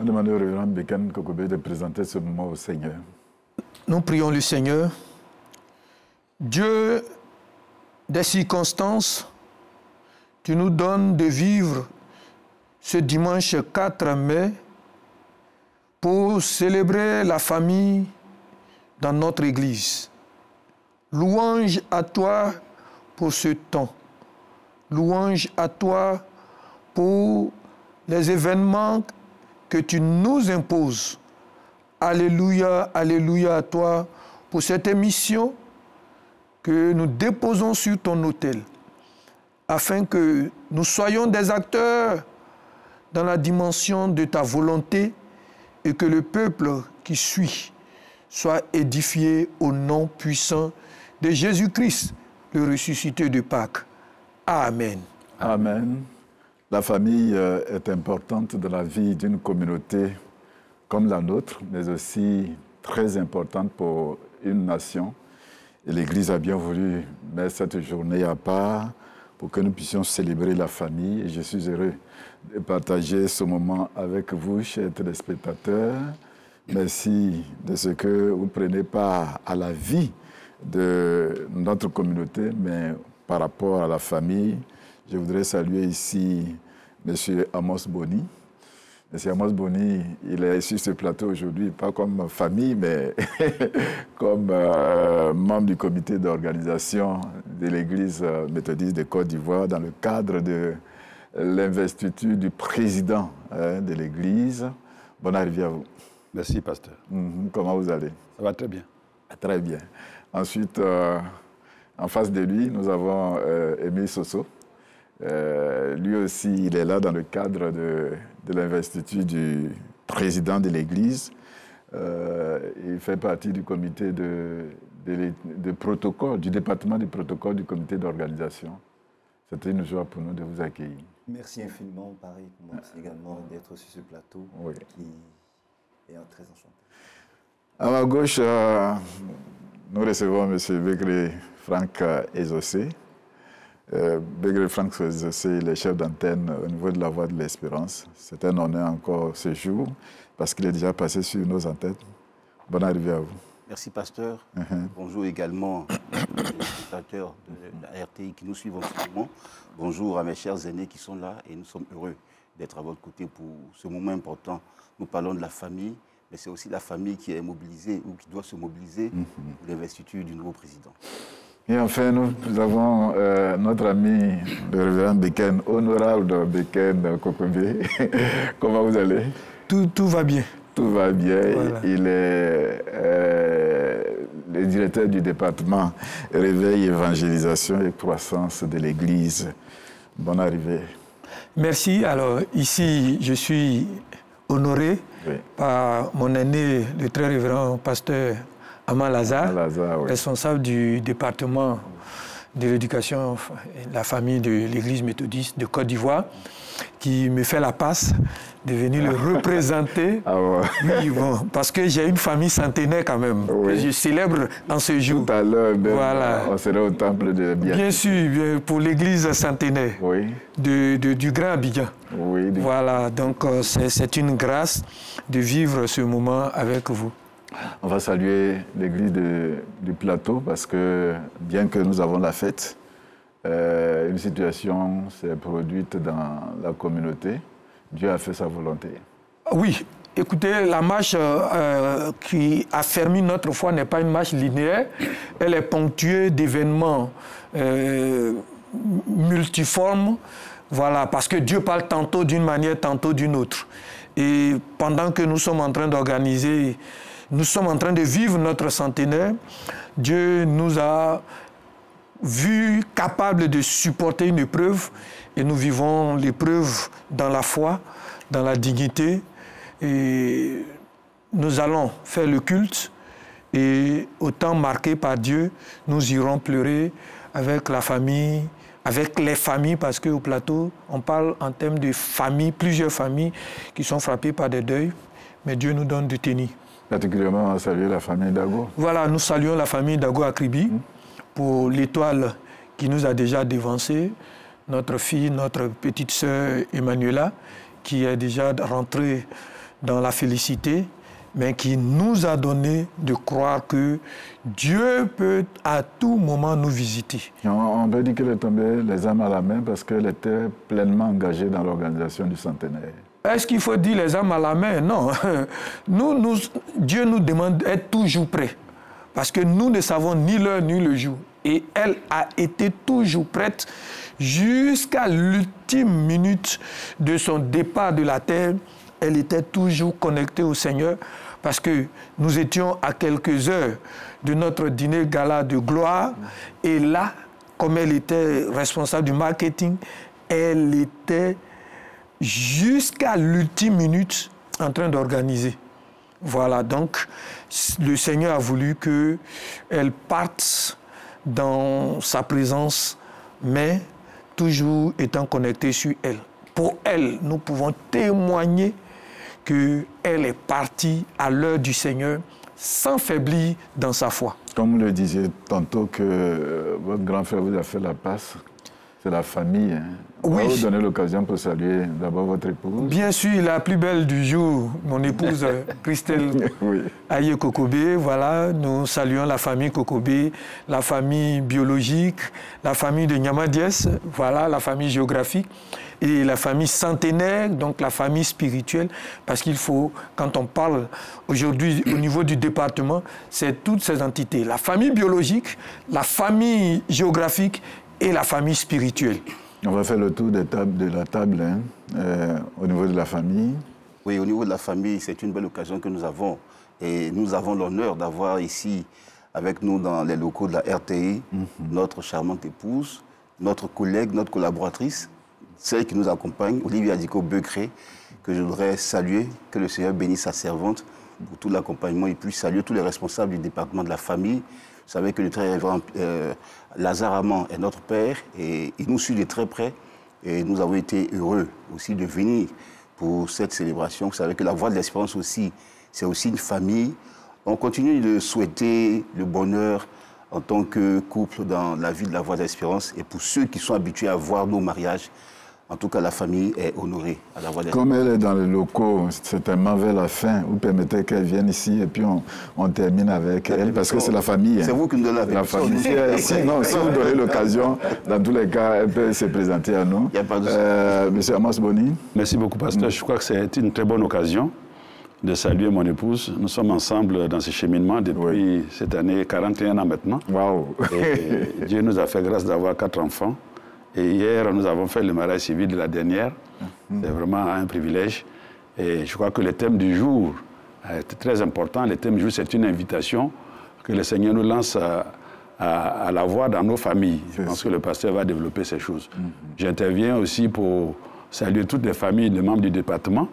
demander au révérend Beken Kokobé de présenter ce moment au Seigneur. Nous prions le Seigneur. Dieu des circonstances, tu nous donnes de vivre ce dimanche 4 mai pour célébrer la famille dans notre Église. Louange à toi pour ce temps. Louange à toi pour les événements que tu nous imposes. Alléluia, alléluia à toi pour cette émission que nous déposons sur ton autel, afin que nous soyons des acteurs dans la dimension de ta volonté et que le peuple qui suit soit édifié au nom puissant de Jésus-Christ, le ressuscité de Pâques. Amen. Amen. La famille est importante dans la vie d'une communauté comme la nôtre, mais aussi très importante pour une nation. Et l'Église a bien voulu mettre cette journée à part pour que nous puissions célébrer la famille. Et je suis heureux de partager ce moment avec vous, chers téléspectateurs. Merci de ce que vous prenez part à la vie de notre communauté, mais par rapport à la famille, je voudrais saluer ici M. Amos Boni. M. Amos Boni, il est sur ce plateau aujourd'hui, pas comme famille, mais comme membre du comité d'organisation de l'Église méthodiste de Côte d'Ivoire dans le cadre de l'investiture du président de l'Église. Bonne arrivée à vous. Merci, pasteur. Comment vous allez? Ça va très bien. Très bien. Ensuite, en face de lui, nous avons Émile Soso. Lui aussi, il est là dans le cadre de l'investiture du président de l'Église. Il fait partie du comité de protocole, du département du protocole du comité d'organisation. C'était une joie pour nous de vous accueillir. Merci infiniment, pareil pour moi également d'être sur ce plateau qui est très enchanté. À ma gauche, nous recevons M. Begré Franck Ezosé. Begré Franck Ezosé, il est chef d'antenne au niveau de la Voix de l'Espérance. C'est un honneur encore ce jour parce qu'il est déjà passé sur nos antennes. Bonne arrivée à vous. Merci, pasteur. Bonjour également aux spectateurs de la RTI qui nous suivent en ce moment. Bonjour à mes chers aînés qui sont là et nous sommes heureux d'être à votre côté pour ce moment important. Nous parlons de la famille, mais c'est aussi la famille qui est mobilisée ou qui doit se mobiliser pour l'investiture du nouveau président. Et enfin, nous avons notre ami, le révérend Beken, honorable Beken Kokobé. Comment vous allez? Tout va bien. Tout va bien. Voilà. Il est le directeur du département Réveil, Évangélisation et Croissance de l'Église. Bonne arrivée. Merci. Alors, ici, je suis honoré par mon aîné, le très révérend pasteur Aman Lazare, responsable du département de l'éducation et de la famille de l'Église méthodiste de Côte d'Ivoire, qui me fait la passe de venir le représenter. Oui, bon, parce que j'ai une famille centenaire quand même, que je célèbre en ce jour. Tout à l'heure, on serait au temple de Biarritz. Bien sûr, pour l'église centenaire du Grand Abidjan. Voilà, donc c'est une grâce de vivre ce moment avec vous. On va saluer l'église du plateau parce que, bien que nous avons la fête, une situation s'est produite dans la communauté. Dieu a fait sa volonté. Oui, écoutez, la marche qui affermit notre foi n'est pas une marche linéaire. Elle est ponctuée d'événements multiformes. Voilà, parce que Dieu parle tantôt d'une manière, tantôt d'une autre. Et pendant que nous sommes en train d'organiser, nous sommes en train de vivre notre centenaire, Dieu nous a vus capables de supporter une épreuve et nous vivons l'épreuve dans la foi, dans la dignité et nous allons faire le culte et au temps marqué par Dieu, nous irons pleurer avec la famille, avec les familles parce qu'au plateau, on parle en termes de familles, plusieurs familles qui sont frappées par des deuils, mais Dieu nous donne du tenir. Particulièrement, on salue la famille Dago. Voilà, nous saluons la famille Dago Akribi pour l'étoile qui nous a déjà dévancé, notre fille, notre petite sœur Emmanuela, qui est déjà rentrée dans la félicité, mais qui nous a donné de croire que Dieu peut à tout moment nous visiter. On peut dire qu'elle est tombée les âmes à la main parce qu'elle était pleinement engagée dans l'organisation du centenaire. Est-ce qu'il faut dire les âmes à la main? Non. Dieu nous demande d'être toujours prêts. Parce que nous ne savons ni l'heure ni le jour. Et elle a été toujours prête jusqu'à l'ultime minute de son départ de la terre. Elle était toujours connectée au Seigneur parce que nous étions à quelques heures de notre dîner gala de gloire. Et là, comme elle était responsable du marketing, elle était jusqu'à l'ultime minute en train d'organiser. Voilà, donc le Seigneur a voulu qu'elle parte dans sa présence, mais toujours étant connectée sur elle. Pour elle, nous pouvons témoigner qu'elle est partie à l'heure du Seigneur sans faiblir dans sa foi. Comme vous le disiez tantôt que votre grand frère vous a fait la passe, c'est la famille. Hein. On va vous donner l'occasion pour saluer d'abord votre épouse. Bien sûr, la plus belle du jour, mon épouse Christelle Aye Kokobé. Voilà, nous saluons la famille Kokobé, la famille biologique, la famille de Nyamadiès, voilà, la famille géographique, et la famille centenaire, donc la famille spirituelle, parce qu'il faut, quand on parle aujourd'hui au niveau du département, c'est toutes ces entités. La famille biologique, la famille géographique et la famille spirituelle. On va faire le tour de la table au niveau de la famille. Oui, au niveau de la famille, c'est une belle occasion que nous avons. Et nous avons l'honneur d'avoir ici, avec nous dans les locaux de la RTI, notre charmante épouse, notre collègue, notre collaboratrice, celle qui nous accompagne, Olivia Diko-Becré, que je voudrais saluer, que le Seigneur bénisse sa servante pour tout l'accompagnement et puis saluer tous les responsables du département de la famille. Vous savez que le très révérend Lazare Amand est notre père et il nous suit de très près. Et nous avons été heureux aussi de venir pour cette célébration. Vous savez que la Voix de l'Espérance aussi, c'est aussi une famille. On continue de souhaiter le bonheur en tant que couple dans la vie de la Voix de l'Espérance. Et pour ceux qui sont habitués à voir nos mariages, en tout cas, la famille est honorée à la Voix de l'Espérance. Comme elle est dans les locaux, certainement vers la fin, vous permettez qu'elle vienne ici et puis on termine avec elle, parce que c'est la famille. C'est vous qui nous donnez la famille. Si vous donnez l'occasion, dans tous les cas, elle peut se présenter à nous. Il n'y a pas de Monsieur Amos Boni. Merci beaucoup, pasteur. Je crois que c'est une très bonne occasion de saluer mon épouse. Nous sommes ensemble dans ce cheminement depuis cette année, 41 ans maintenant. Waouh. Et Dieu nous a fait grâce d'avoir 4 enfants. Et hier, nous avons fait le mariage civil de la dernière. C'est vraiment un privilège. Et je crois que le thème du jour est très important. Le thème du jour, c'est une invitation que le Seigneur nous lance à la voix dans nos familles. Je pense que le pasteur va développer ces choses. J'interviens aussi pour saluer toutes les familles, les membres du département.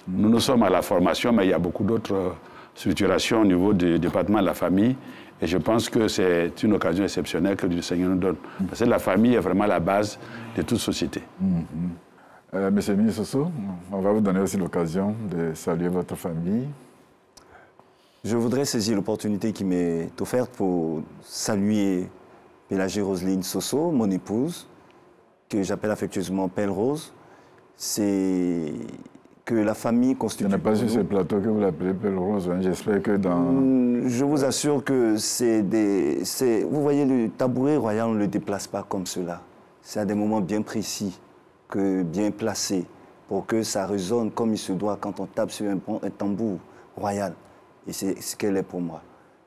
Nous sommes à la formation, mais il y a beaucoup d'autres structurations au niveau du département de la famille. Et je pense que c'est une occasion exceptionnelle que le Seigneur nous donne. Parce que la famille est vraiment la base de toute société. Monsieur le ministre Soso, on va vous donner aussi l'occasion de saluer votre famille. Je voudrais saisir l'opportunité qui m'est offerte pour saluer Pélagée Roselyne Soso, mon épouse, que j'appelle affectueusement Pelle Rose. C'est que la famille constitue... Je n'ai pas sur ce plateau que vous l'appelez Pelle Rose. Hein. J'espère que dans... Je vous assure que c'est des... Vous voyez, le tabouret royal, on ne le déplace pas comme cela. C'est à des moments bien précis, bien placés, pour que ça résonne comme il se doit quand on tape sur un tambour royal. Et c'est ce qu'elle est pour moi.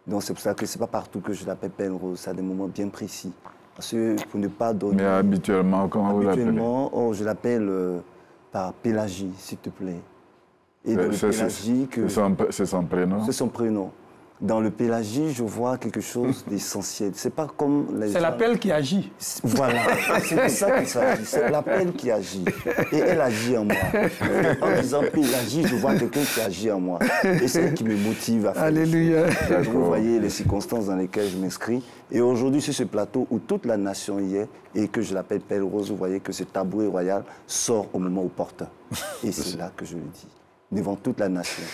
Donc c'est pour ça que ce n'est pas partout que je l'appelle Pelle Rose. C'est à des moments bien précis. Parce que pour ne pas donner... Mais habituellement, comment vous l'appelez? Habituellement, je l'appelle... par Pélagie, s'il te plaît. Et dans le Pélagie... C'est son prénom? C'est son prénom. Dans le Pélagie, je vois quelque chose d'essentiel. C'est pas comme les gens... C'est l'appel qui agit. Voilà, c'est de ça qu'il s'agit. C'est l'appel qui agit. Et elle agit en moi. En disant Pélagie, je vois quelqu'un qui agit en moi. Et c'est elle qui me motive à faire. Alléluia. Vous voyez les circonstances dans lesquelles je m'inscris. Et aujourd'hui, sur ce plateau où toute la nation y est, et que je l'appelle Pelle Rose, vous voyez que ce tabouret royal sort au moment opportun. Et c'est là que je le dis. Devant toute la nation,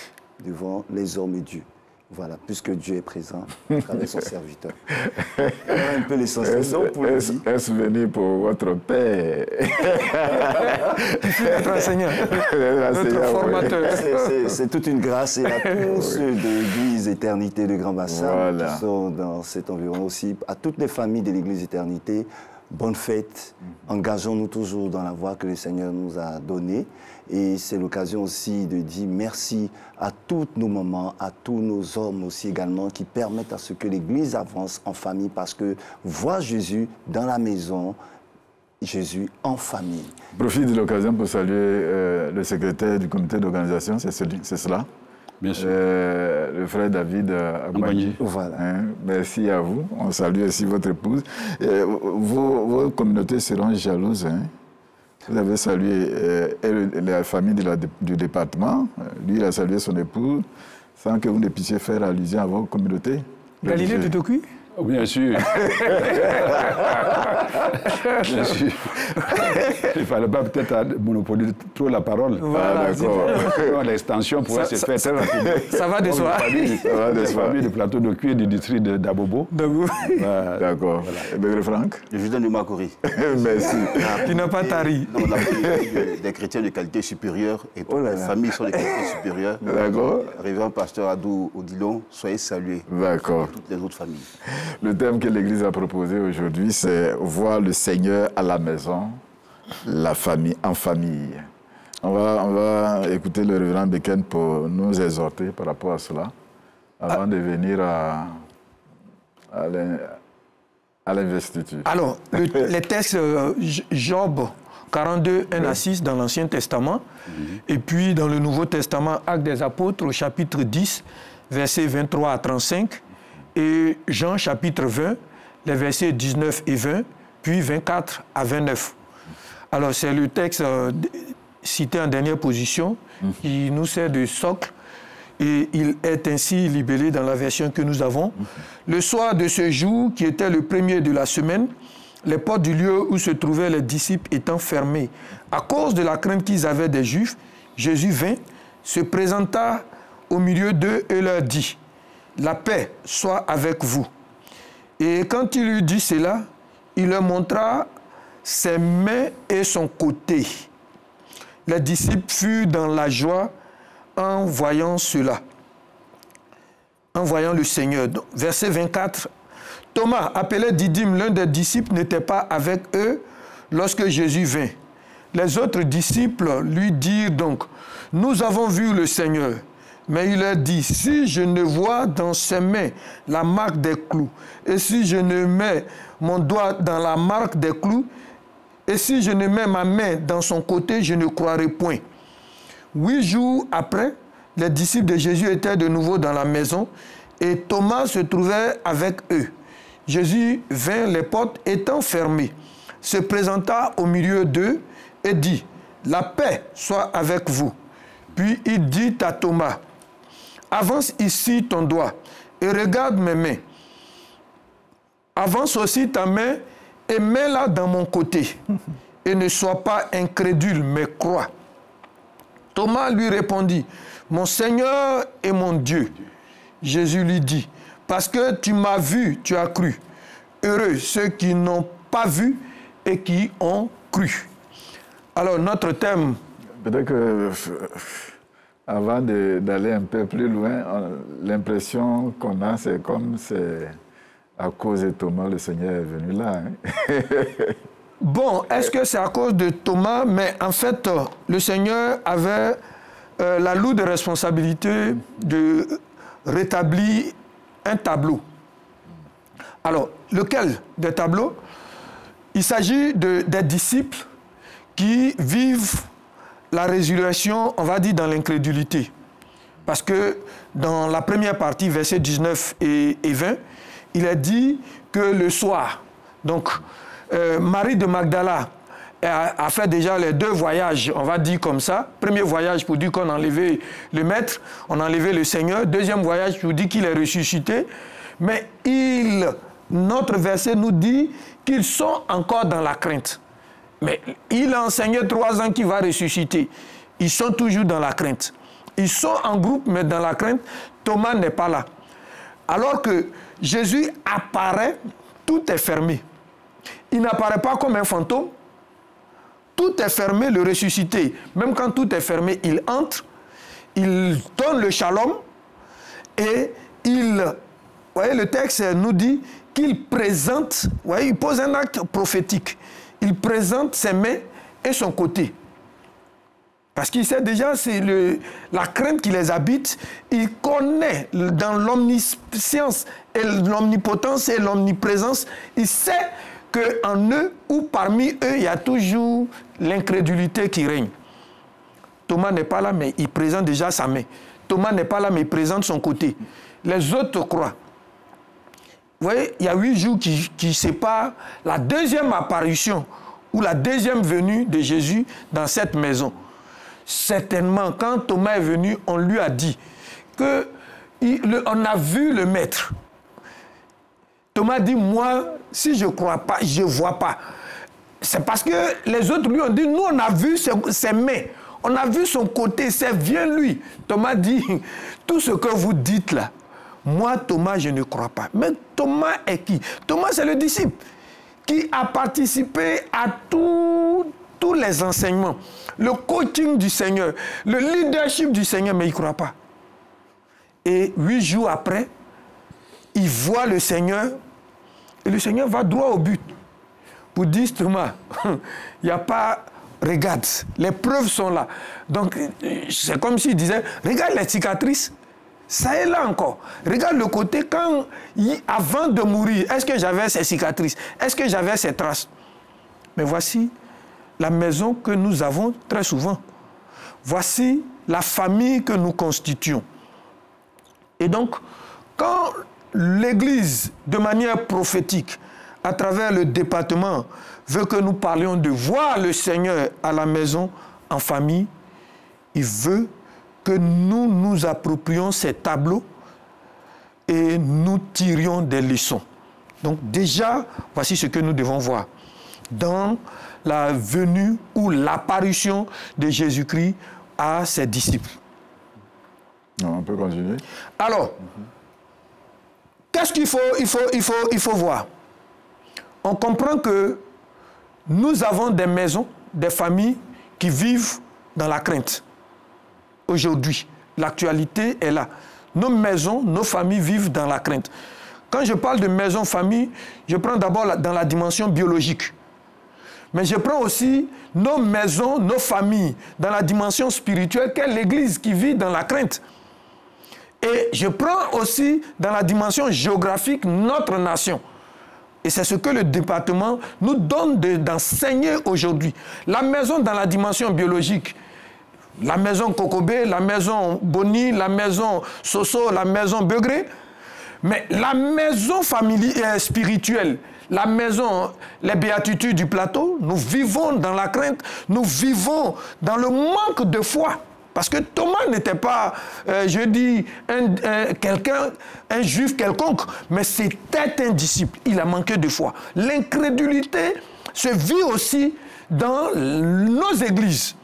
devant les hommes et Dieu. Voilà, puisque Dieu est présent à travers son serviteur. Voilà un peu l'essentiel. Est-ce venu pour votre père? Notre enseignant, notre formateur. C'est toute une grâce et à tous ceux de l'Église Éternité de Grand Bassin qui sont dans cet environnement aussi, à toutes les familles de l'Église Éternité. Bonne fête, engageons-nous toujours dans la voie que le Seigneur nous a donnée. Et c'est l'occasion aussi de dire merci à toutes nos mamans, à tous nos hommes aussi également, qui permettent à ce que l'Église avance en famille, parce que voir Jésus dans la maison, Jésus en famille. Je profite de l'occasion pour saluer le secrétaire du comité d'organisation, c'est cela? Bien sûr. Le frère David Agbagni. Voilà. Merci à vous. On salue aussi votre épouse. Vos communautés seront jalouses. Vous avez salué la famille du département. Lui, il a salué son épouse, sans que vous ne puissiez faire allusion à vos communautés. Galilée de Tokui? Bien sûr. Bien sûr. Il ne fallait pas peut-être monopoliser trop la parole. Voilà, d'accord. L'extension pourrait se faire très rapidement. Ça va de soi. La famille du plateau de Cuir du district d'Abobo. D'accord. Voilà. Franck? Je vous donne du Makori. Merci. Tu n'as pas tari. Non, la des chrétiens de qualité supérieure et toutes les familles sont de qualité supérieure. D'accord. Révérend pasteur Adou Odilon, soyez salués. D'accord. Toutes les autres familles. Le thème que l'Église a proposé aujourd'hui, c'est voir le Seigneur à la maison, la famille en famille. On va écouter le révérend Beken pour nous exhorter par rapport à cela, avant de venir à l'investiture. Alors, les textes Job 42, 1 à 6 dans l'Ancien Testament, et puis dans le Nouveau Testament, Actes des Apôtres au chapitre 10, versets 23 à 35, et Jean chapitre 20, les versets 19 et 20, puis 24 à 29. Alors c'est le texte cité en dernière position qui nous sert de socle et il est ainsi libellé dans la version que nous avons. Le soir de ce jour, qui était le premier de la semaine, les portes du lieu où se trouvaient les disciples étant fermées, à cause de la crainte qu'ils avaient des Juifs, Jésus vint, se présenta au milieu d'eux et leur dit: la paix soit avec vous. Et quand il eut dit cela, il leur montra ses mains et son côté. Les disciples furent dans la joie en voyant cela, en voyant le Seigneur. Donc, verset 24, Thomas, appelé Didyme, l'un des disciples, n'était pas avec eux lorsque Jésus vint. Les autres disciples lui dirent donc: nous avons vu le Seigneur. Mais il leur dit: si je ne vois dans ses mains la marque des clous, et si je ne mets mon doigt dans la marque des clous, et si je ne mets ma main dans son côté, je ne croirai point. 8 jours après, les disciples de Jésus étaient de nouveau dans la maison, et Thomas se trouvait avec eux. Jésus vint, les portes étant fermées, se présenta au milieu d'eux et dit: la paix soit avec vous. Puis il dit à Thomas: avance ici ton doigt et regarde mes mains. Avance aussi ta main et mets-la dans mon côté. Et ne sois pas incrédule, mais crois. Thomas lui répondit: mon Seigneur et mon Dieu. Jésus lui dit: parce que tu m'as vu, tu as cru. Heureux ceux qui n'ont pas vu et qui ont cru. Alors notre thème... Peut-être que... Avant d'aller un peu plus loin, l'impression qu'on a, c'est comme c'est à cause de Thomas, le Seigneur est venu là. Bon, est-ce que c'est à cause de Thomas? Mais en fait, le Seigneur avait la lourde responsabilité de rétablir un tableau. Alors, lequel des tableaux? Il s'agit des disciples qui vivent la résurrection, on va dire, dans l'incrédulité. Parce que dans la première partie, versets 19 et 20, il est dit que le soir, donc Marie de Magdala a fait déjà les 2 voyages, on va dire comme ça. Premier voyage pour dire qu'on a enlevé le Maître, on a enlevé le Seigneur. Deuxième voyage pour dire qu'il est ressuscité. Mais notre verset nous dit qu'ils sont encore dans la crainte. Mais il a enseigné 3 ans qu'il va ressusciter. Ils sont toujours dans la crainte. Ils sont en groupe, mais dans la crainte. Thomas n'est pas là. Alors que Jésus apparaît, tout est fermé. Il n'apparaît pas comme un fantôme. Tout est fermé, le ressuscité. Même quand tout est fermé, il entre, il donne le shalom et il... Vous voyez, le texte nous dit qu'il présente, vous voyez, il pose un acte prophétique. Il présente ses mains et son côté. Parce qu'il sait déjà, c'est la crainte qui les habite. Il connaît dans l'omniscience et l'omnipotence et l'omniprésence. Il sait qu'en eux ou parmi eux, il y a toujours l'incrédulité qui règne. Thomas n'est pas là, mais il présente déjà sa main. Thomas n'est pas là, mais il présente son côté. Les autres croient. Vous voyez, il y a 8 jours qui séparent la deuxième apparition ou la deuxième venue de Jésus dans cette maison. Certainement, quand Thomas est venu, on lui a dit qu'on a vu le Maître. Thomas dit, moi, si je ne crois pas, je ne vois pas. C'est parce que les autres lui ont dit, nous, on a vu ses mains, on a vu son côté, c'est bien lui. Thomas dit, tout ce que vous dites là, moi, Thomas, je ne crois pas. Mais Thomas est qui? Thomas, c'est le disciple qui a participé à tous les enseignements, le coaching du Seigneur, le leadership du Seigneur, mais il ne croit pas. Et 8 jours après, il voit le Seigneur et le Seigneur va droit au but pour dire, Thomas, il n'y a pas... Regarde, les preuves sont là. Donc, c'est comme s'il disait, regarde les cicatrices. Ça est là encore. Regarde le côté quand, avant de mourir, est-ce que j'avais ces cicatrices? Est-ce que j'avais ces traces? Mais voici la maison que nous avons très souvent. Voici la famille que nous constituons. Et donc, quand l'Église, de manière prophétique, à travers le département, veut que nous parlions de voir le Seigneur à la maison, en famille, il veut que nous nous approprions ces tableaux et nous tirions des leçons. Donc déjà, voici ce que nous devons voir. Dans la venue ou l'apparition de Jésus-Christ à ses disciples. On peut continuer. Alors, qu'est-ce qu'il faut voir? On comprend que nous avons des maisons, des familles qui vivent dans la crainte. Aujourd'hui, l'actualité est là. Nos maisons, nos familles vivent dans la crainte. Quand je parle de maison, famille, je prends d'abord dans la dimension biologique. Mais je prends aussi nos maisons, nos familles, dans la dimension spirituelle, qu'est l'Église qui vit dans la crainte. Et je prends aussi dans la dimension géographique notre nation. Et c'est ce que le département nous donne d'enseigner aujourd'hui. La maison dans la dimension biologique, la maison Kokobé, la maison Boni, la maison Soso, la maison Begré. Mais la maison spirituelle, la maison, les béatitudes du plateau, nous vivons dans la crainte, nous vivons dans le manque de foi. Parce que Thomas n'était pas, je dis, un juif quelconque, mais c'était un disciple. Il a manqué de foi. L'incrédulité se vit aussi dans nos églises.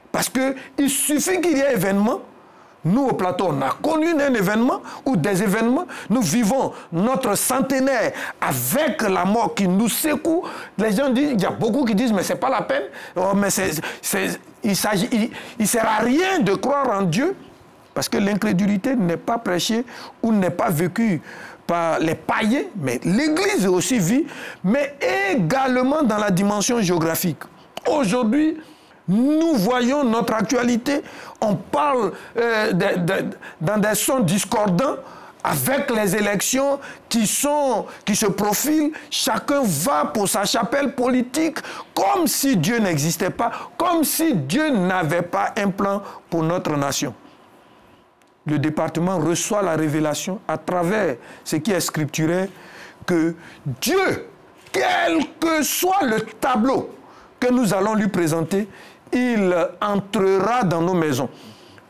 Parce qu'il suffit qu'il y ait événement. Nous, au plateau, on a connu un événement ou des événements. Nous vivons notre centenaire avec la mort qui nous secoue. Les gens disent, il y a beaucoup qui disent, mais ce n'est pas la peine. Oh, mais il ne sert à rien de croire en Dieu. Parce que l'incrédulité n'est pas prêchée ou n'est pas vécue par les païens. Mais l'Église aussi vit, mais également dans la dimension géographique. Aujourd'hui, nous voyons notre actualité, on parle dans des sons discordants avec les élections qui se profilent. Chacun va pour sa chapelle politique comme si Dieu n'existait pas, comme si Dieu n'avait pas un plan pour notre nation. Le département reçoit la révélation à travers ce qui est scripturaire que Dieu, quel que soit le tableau que nous allons lui présenter, il entrera dans nos maisons.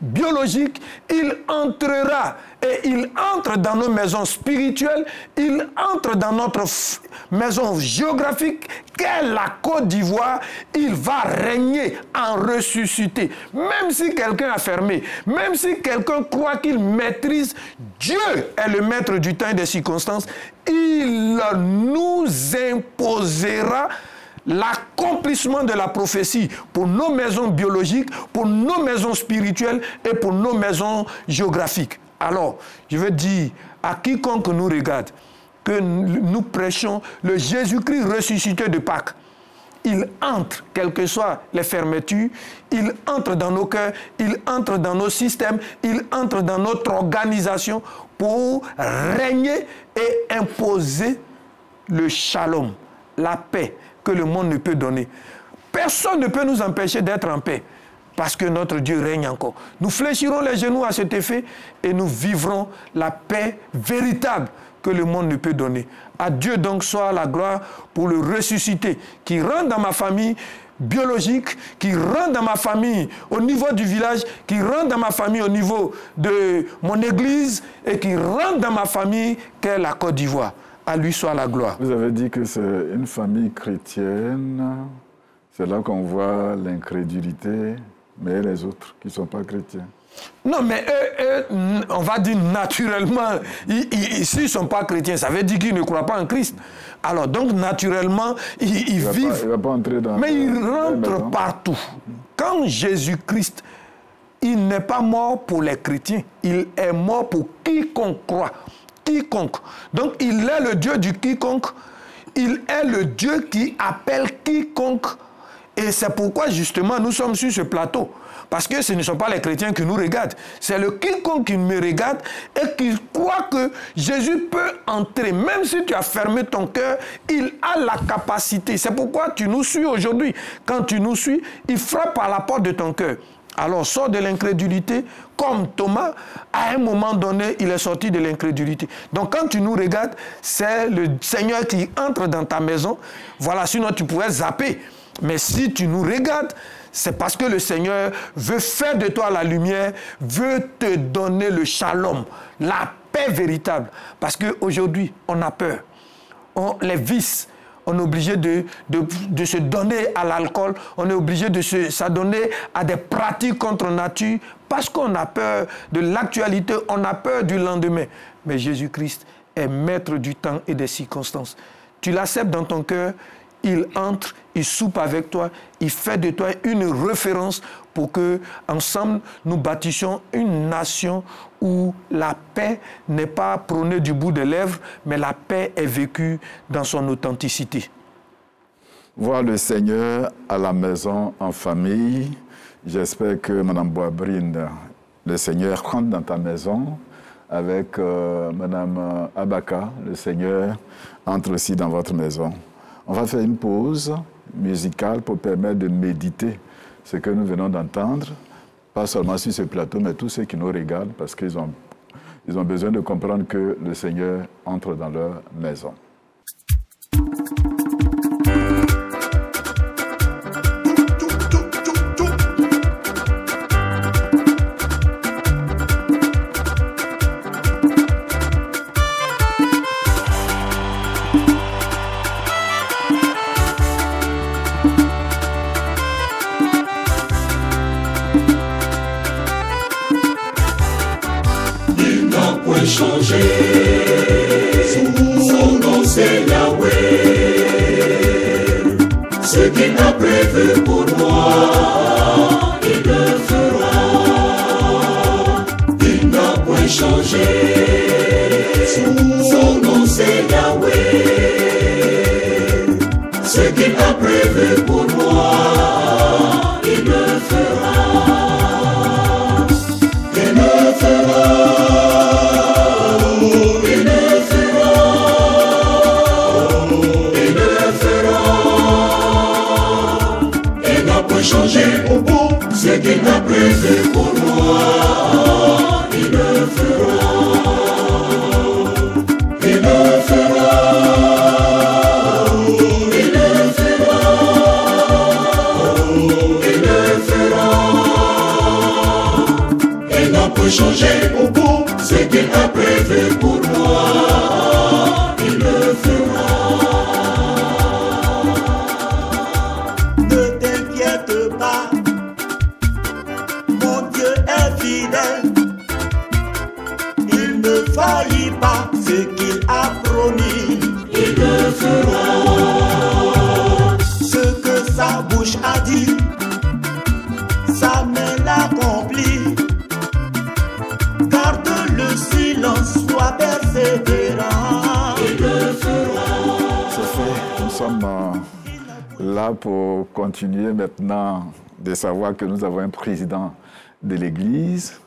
biologique, il entrera et il entre dans nos maisons spirituelles, il entre dans notre maison géographique qu'est la Côte d'Ivoire, il va régner en ressuscité. Même si quelqu'un a fermé, même si quelqu'un croit qu'il maîtrise, Dieu est le maître du temps et des circonstances, il nous imposera l'accomplissement de la prophétie pour nos maisons biologiques, pour nos maisons spirituelles et pour nos maisons géographiques. Alors, je veux dire à quiconque nous regarde que nous prêchons le Jésus-Christ ressuscité de Pâques. Il entre, quelles que soient les fermetures, il entre dans nos cœurs, il entre dans nos systèmes, il entre dans notre organisation pour régner et imposer le shalom, la paix que le monde ne peut donner. Personne ne peut nous empêcher d'être en paix parce que notre Dieu règne encore. Nous fléchirons les genoux à cet effet et nous vivrons la paix véritable que le monde ne peut donner. À Dieu donc soit la gloire pour le ressuscité qui rentre dans ma famille biologique, qui rentre dans ma famille au niveau du village, qui rentre dans ma famille au niveau de mon église et qui rentre dans ma famille qu'est la Côte d'Ivoire. À lui soit la gloire. Vous avez dit que c'est une famille chrétienne. C'est là qu'on voit l'incrédulité, mais les autres qui ne sont pas chrétiens. Non, mais eux, on va dire naturellement, s'ils ne sont pas chrétiens, ça veut dire qu'ils ne croient pas en Christ. Alors, donc, naturellement, ils vivent. Il va pas entrer dans mais ils rentrent partout. Quand Jésus-Christ, il n'est pas mort pour les chrétiens, il est mort pour quiconque croit. Quiconque. Donc, il est le Dieu du quiconque. Il est le Dieu qui appelle quiconque. Et c'est pourquoi, justement, nous sommes sur ce plateau. Parce que ce ne sont pas les chrétiens qui nous regardent. C'est le quiconque qui me regarde et qui croit que Jésus peut entrer. Même si tu as fermé ton cœur, il a la capacité. C'est pourquoi tu nous suis aujourd'hui. Quand tu nous suis, il frappe à la porte de ton cœur. Alors, sors de l'incrédulité, comme Thomas, à un moment donné, il est sorti de l'incrédulité. Donc, quand tu nous regardes, c'est le Seigneur qui entre dans ta maison. Voilà, sinon tu pourrais zapper. Mais si tu nous regardes, c'est parce que le Seigneur veut faire de toi la lumière, veut te donner le shalom, la paix véritable. Parce qu'aujourd'hui, on a peur. Les vices, on est obligé de se donner à l'alcool, on est obligé de s'adonner à des pratiques contre nature, parce qu'on a peur de l'actualité, on a peur du lendemain. Mais Jésus-Christ est maître du temps et des circonstances. Tu l'acceptes dans ton cœur, il entre, il soupe avec toi, il fait de toi une référence pour que, ensemble, nous bâtissions une nation où la paix n'est pas prônée du bout des lèvres, mais la paix est vécue dans son authenticité. Voir le Seigneur à la maison, en famille. J'espère que, Mme Boisbrine, le Seigneur rentre dans ta maison. Avec Mme Abaka, le Seigneur entre aussi dans votre maison. On va faire une pause musicale pour permettre de méditer ce que nous venons d'entendre, pas seulement sur ce plateau, mais tous ceux qui nous regardent, parce qu'ils ont besoin de comprendre que le Seigneur entre dans leur maison. Changer, son nom c'est Yahweh, ce qu'il a prévu pour moi, il le fera, il n'a point changé, son nom c'est Yahweh, ce qu'il a prévu pour moi, il le fera, il le fera. Changer au bout, ce qu'il a prévu pour moi, il le fera, il le fera. changer beaucoup ce qu'il a prévu pour moi. Il le fera. Ne t'inquiète pas, mon Dieu est fidèle. Il ne faillit pas ce qu'il a promis. Il le fera. Ce que sa bouche a dit, sa main l'accomplit. Garde le silence, sois persévérant. Il le fera. C'est fait. Nous sommes là pour continuer maintenant de savoir que nous avons un président de l'Église.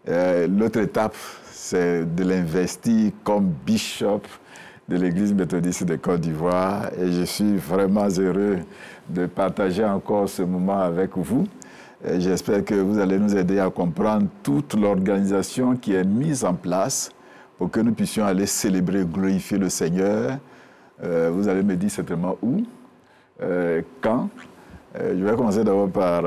L'autre étape, c'est de l'investir comme bishop de l'Église méthodiste de Côte d'Ivoire. Et je suis vraiment heureux de partager encore ce moment avec vous. J'espère que vous allez nous aider à comprendre toute l'organisation qui est mise en place pour que nous puissions aller célébrer, glorifier le Seigneur. Vous allez me dire certainement où, quand. Je vais commencer d'abord par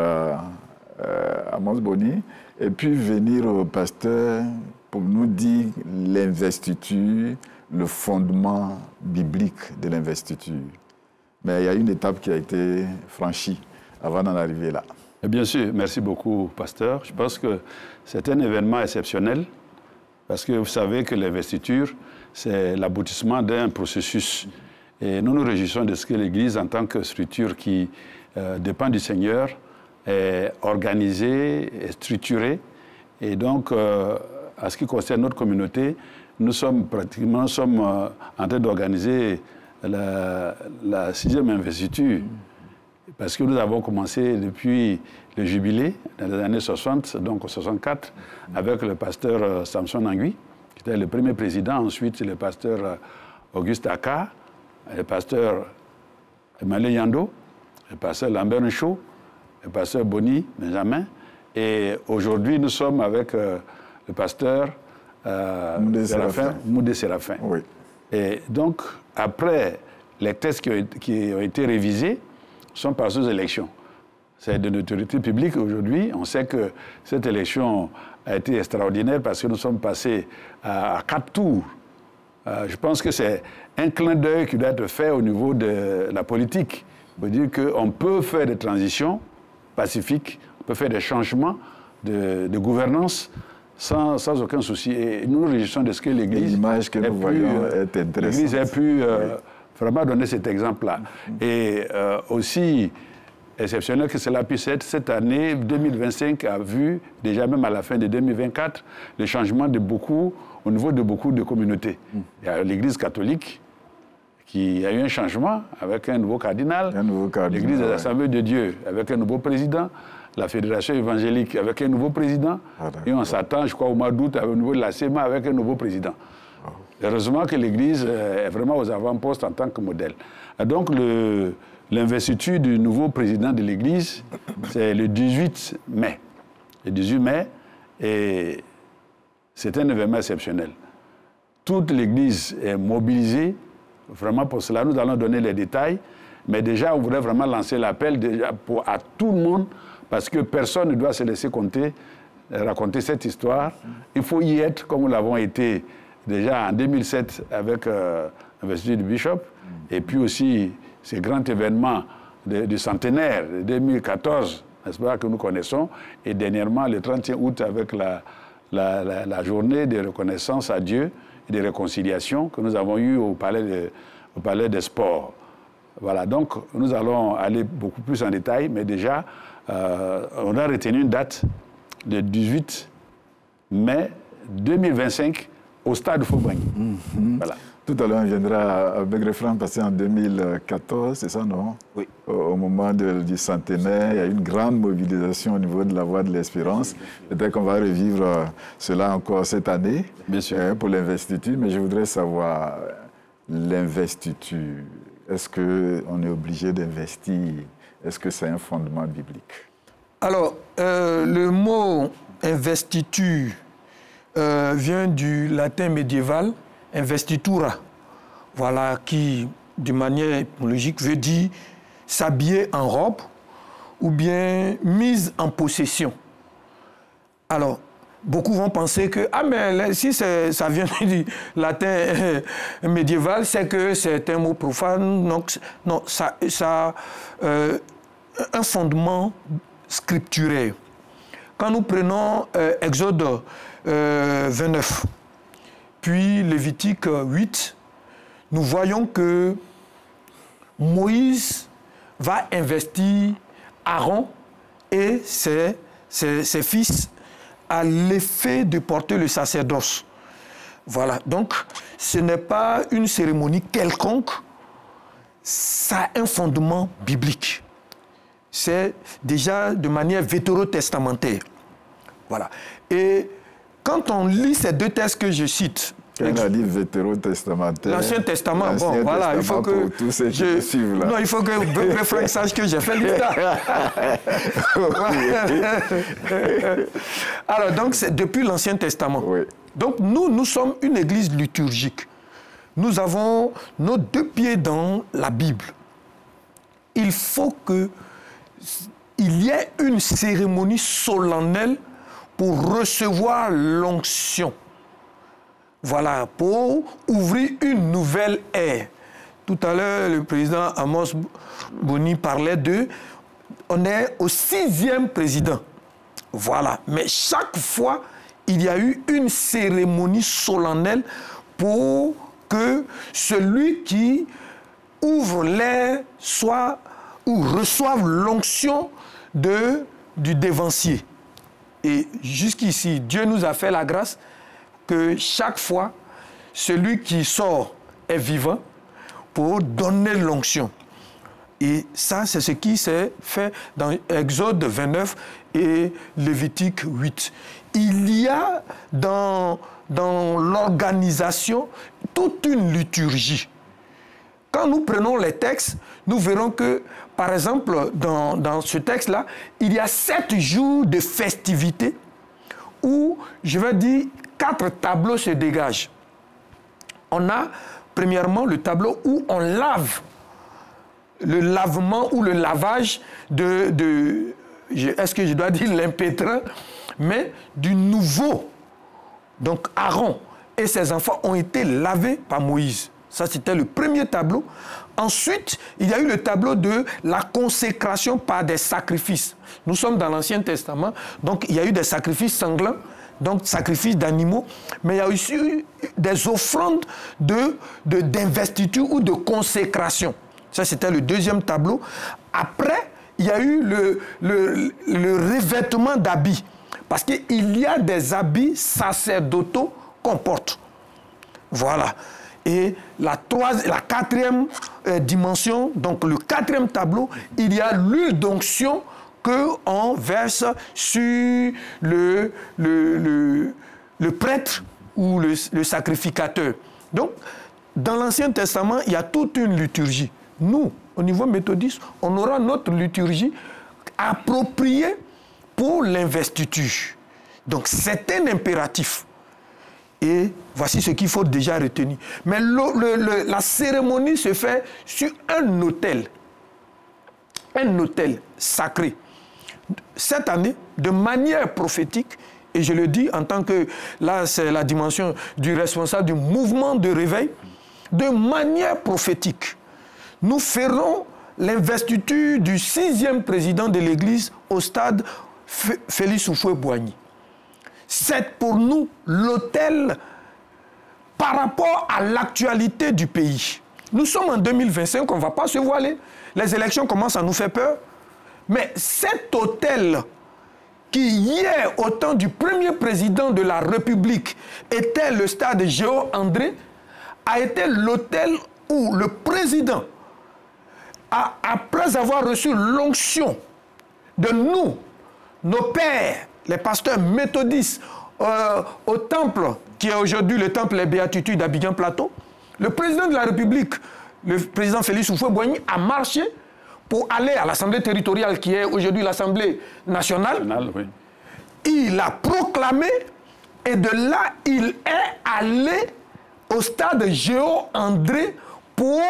Amos Boni et puis venir au pasteur pour nous dire l'investiture, le fondement biblique de l'investiture. Mais il y a une étape qui a été franchie avant d'en arriver là. Et bien sûr, merci beaucoup, pasteur. Je pense que c'est un événement exceptionnel parce que vous savez que l'investiture, c'est l'aboutissement d'un processus. Et nous nous réjouissons de ce que l'Église, en tant que structure qui dépend du Seigneur, est organisée, est structurée. Et donc, à ce qui concerne notre communauté, nous sommes en train d'organiser la 6e investiture. Parce que nous avons commencé depuis le jubilé, dans les années 60, donc 64, avec le pasteur Samson Angui, qui était le premier président, ensuite le pasteur Auguste Aka, le pasteur Emmanuel Yando, le pasteur Lambert Nchou, le pasteur Boni Benjamin, et aujourd'hui nous sommes avec le pasteur Moudé Séraphin. Oui. Et donc, après les textes qui ont été révisés, sont passés aux élections. C'est de notoriété publique aujourd'hui. On sait que cette élection a été extraordinaire parce que nous sommes passés à 4 tours. Je pense que c'est un clin d'œil qui doit être fait au niveau de la politique. On peut dire qu'on peut faire des transitions pacifiques, on peut faire des changements de gouvernance sans aucun souci. Et nous nous réjouissons de ce que l'Église ait pu vraiment donner cet exemple-là. Et aussi exceptionnel que cela puisse être, cette année 2025 a vu, déjà même à la fin de 2024, le changement au niveau de beaucoup de communautés. Il y a l'Église catholique qui a eu un changement avec un nouveau cardinal, l'Église des Assemblées de Dieu avec un nouveau président, la Fédération évangélique avec un nouveau président, et on s'attend, je crois, au mois d'août au niveau de la CEMA avec un nouveau président. Heureusement que l'Église est vraiment aux avant-postes en tant que modèle. Et donc, l'investiture du nouveau président de l'Église, c'est le 18 mai. Le 18 mai, et c'est un événement exceptionnel. Toute l'Église est mobilisée, vraiment pour cela. Nous allons donner les détails, mais déjà, on voudrait vraiment lancer l'appel à tout le monde, parce que personne ne doit se laisser raconter cette histoire. Il faut y être, comme nous l'avons été déjà en 2007 avec l'investiture du Bishop, et puis aussi ces grands événements du centenaire de 2014, n'est-ce pas, que nous connaissons, et dernièrement le 31 août avec la journée de reconnaissance à Dieu et de réconciliation que nous avons eue au Palais des Sports. Voilà, donc nous allons aller beaucoup plus en détail, mais déjà, on a retenu une date le 18 mai 2025 au stade Faubourg. Voilà. Tout à l'heure, on viendra à Begrefran, passé en 2014, c'est ça, non? Oui. Au moment du centenaire, il y a eu une grande mobilisation au niveau de la Voie de l'Espérance. Peut-être qu'on va revivre cela encore cette année. Bien sûr. Pour l'investiture, mais je voudrais savoir l'investiture. Est-ce qu'on est obligé d'investir? Est-ce que c'est un fondement biblique? Alors, le mot investiture vient du latin médiéval, investitura, voilà, qui, de manière étymologique, veut dire s'habiller en robe ou bien mise en possession. Alors, beaucoup vont penser que, ah mais si ça vient du latin médiéval, c'est que c'est un mot profane. Donc, non, ça un fondement scripturaire. Quand nous prenons Exode 29, puis Lévitique 8, nous voyons que Moïse va investir Aaron et ses fils à l'effet de porter le sacerdoce. Voilà, donc ce n'est pas une cérémonie quelconque, ça a un fondement biblique. C'est déjà de manière vétérotestamentaire. Voilà. Et quand on lit ces deux textes que je cite, Quand on a dit vétérotestamentaire, l'Ancien Testament, bon, voilà, il faut que tous ceux qui suivent là. Non, il faut que Franck sache que j'ai fait l'histoire. Alors, donc, c'est depuis l'Ancien Testament. Oui. Donc, nous sommes une église liturgique. Nous avons nos deux pieds dans la Bible. Il faut qu'il y ait une cérémonie solennelle pour recevoir l'onction. Voilà, pour ouvrir une nouvelle ère. Tout à l'heure, le président Amos Boni parlait on est au 6e président. Voilà, mais chaque fois, il y a eu une cérémonie solennelle pour que celui qui ouvre l'ère soit ou reçoive l'onction du dévancier. Et jusqu'ici, Dieu nous a fait la grâce que chaque fois, celui qui sort est vivant pour donner l'onction. Et ça, c'est ce qui s'est fait dans Exode 29 et Lévitique 8. Il y a dans l'organisation toute une liturgie. Quand nous prenons les textes, nous verrons que, par exemple, dans ce texte-là, il y a 7 jours de festivités où, je vais dire, 4 tableaux se dégagent. On a, premièrement, le tableau où on lave, le lavement ou le lavage est-ce que je dois dire l'impétrant, mais du nouveau. Donc Aaron et ses enfants ont été lavés par Moïse. Ça, c'était le premier tableau. Ensuite, il y a eu le tableau de la consécration par des sacrifices. Nous sommes dans l'Ancien Testament, donc il y a eu des sacrifices sanglants, donc sacrifices d'animaux, mais il y a aussi eu des offrandes d'investiture ou de consécration. Ça, c'était le deuxième tableau. Après, il y a eu le revêtement d'habits, parce qu'il y a des habits sacerdotaux qu'on porte. Voilà. Et la 4e dimension, donc le 4e tableau, il y a l'huile d'onction qu'on verse sur le prêtre ou le sacrificateur. Donc, dans l'Ancien Testament, il y a toute une liturgie. Nous, au niveau méthodiste, on aura notre liturgie appropriée pour l'investiture. Donc, c'est un impératif. Et voici ce qu'il faut déjà retenir. Mais la cérémonie se fait sur un autel sacré. Cette année, de manière prophétique, et je le dis en tant que, là c'est la dimension du responsable du mouvement de réveil, de manière prophétique, nous ferons l'investiture du 6e président de l'Église au stade Félix Houphouët-Boigny. C'est pour nous l'autel par rapport à l'actualité du pays. Nous sommes en 2025, on ne va pas se voiler. Les élections commencent à nous faire peur. Mais cet autel qui hier, au temps du premier président de la République, était le stade Géo-André, a été l'autel où le président, après avoir reçu l'onction de nous, nos pères, les pasteurs méthodistes, au temple, qui est aujourd'hui le temple des Béatitudes d'Abidjan Plateau, le président de la République, le président Félix Houphouët-Boigny, a marché pour aller à l'Assemblée territoriale, qui est aujourd'hui l'Assemblée nationale. Oui. Il a proclamé, et de là, il est allé au stade Géo-André pour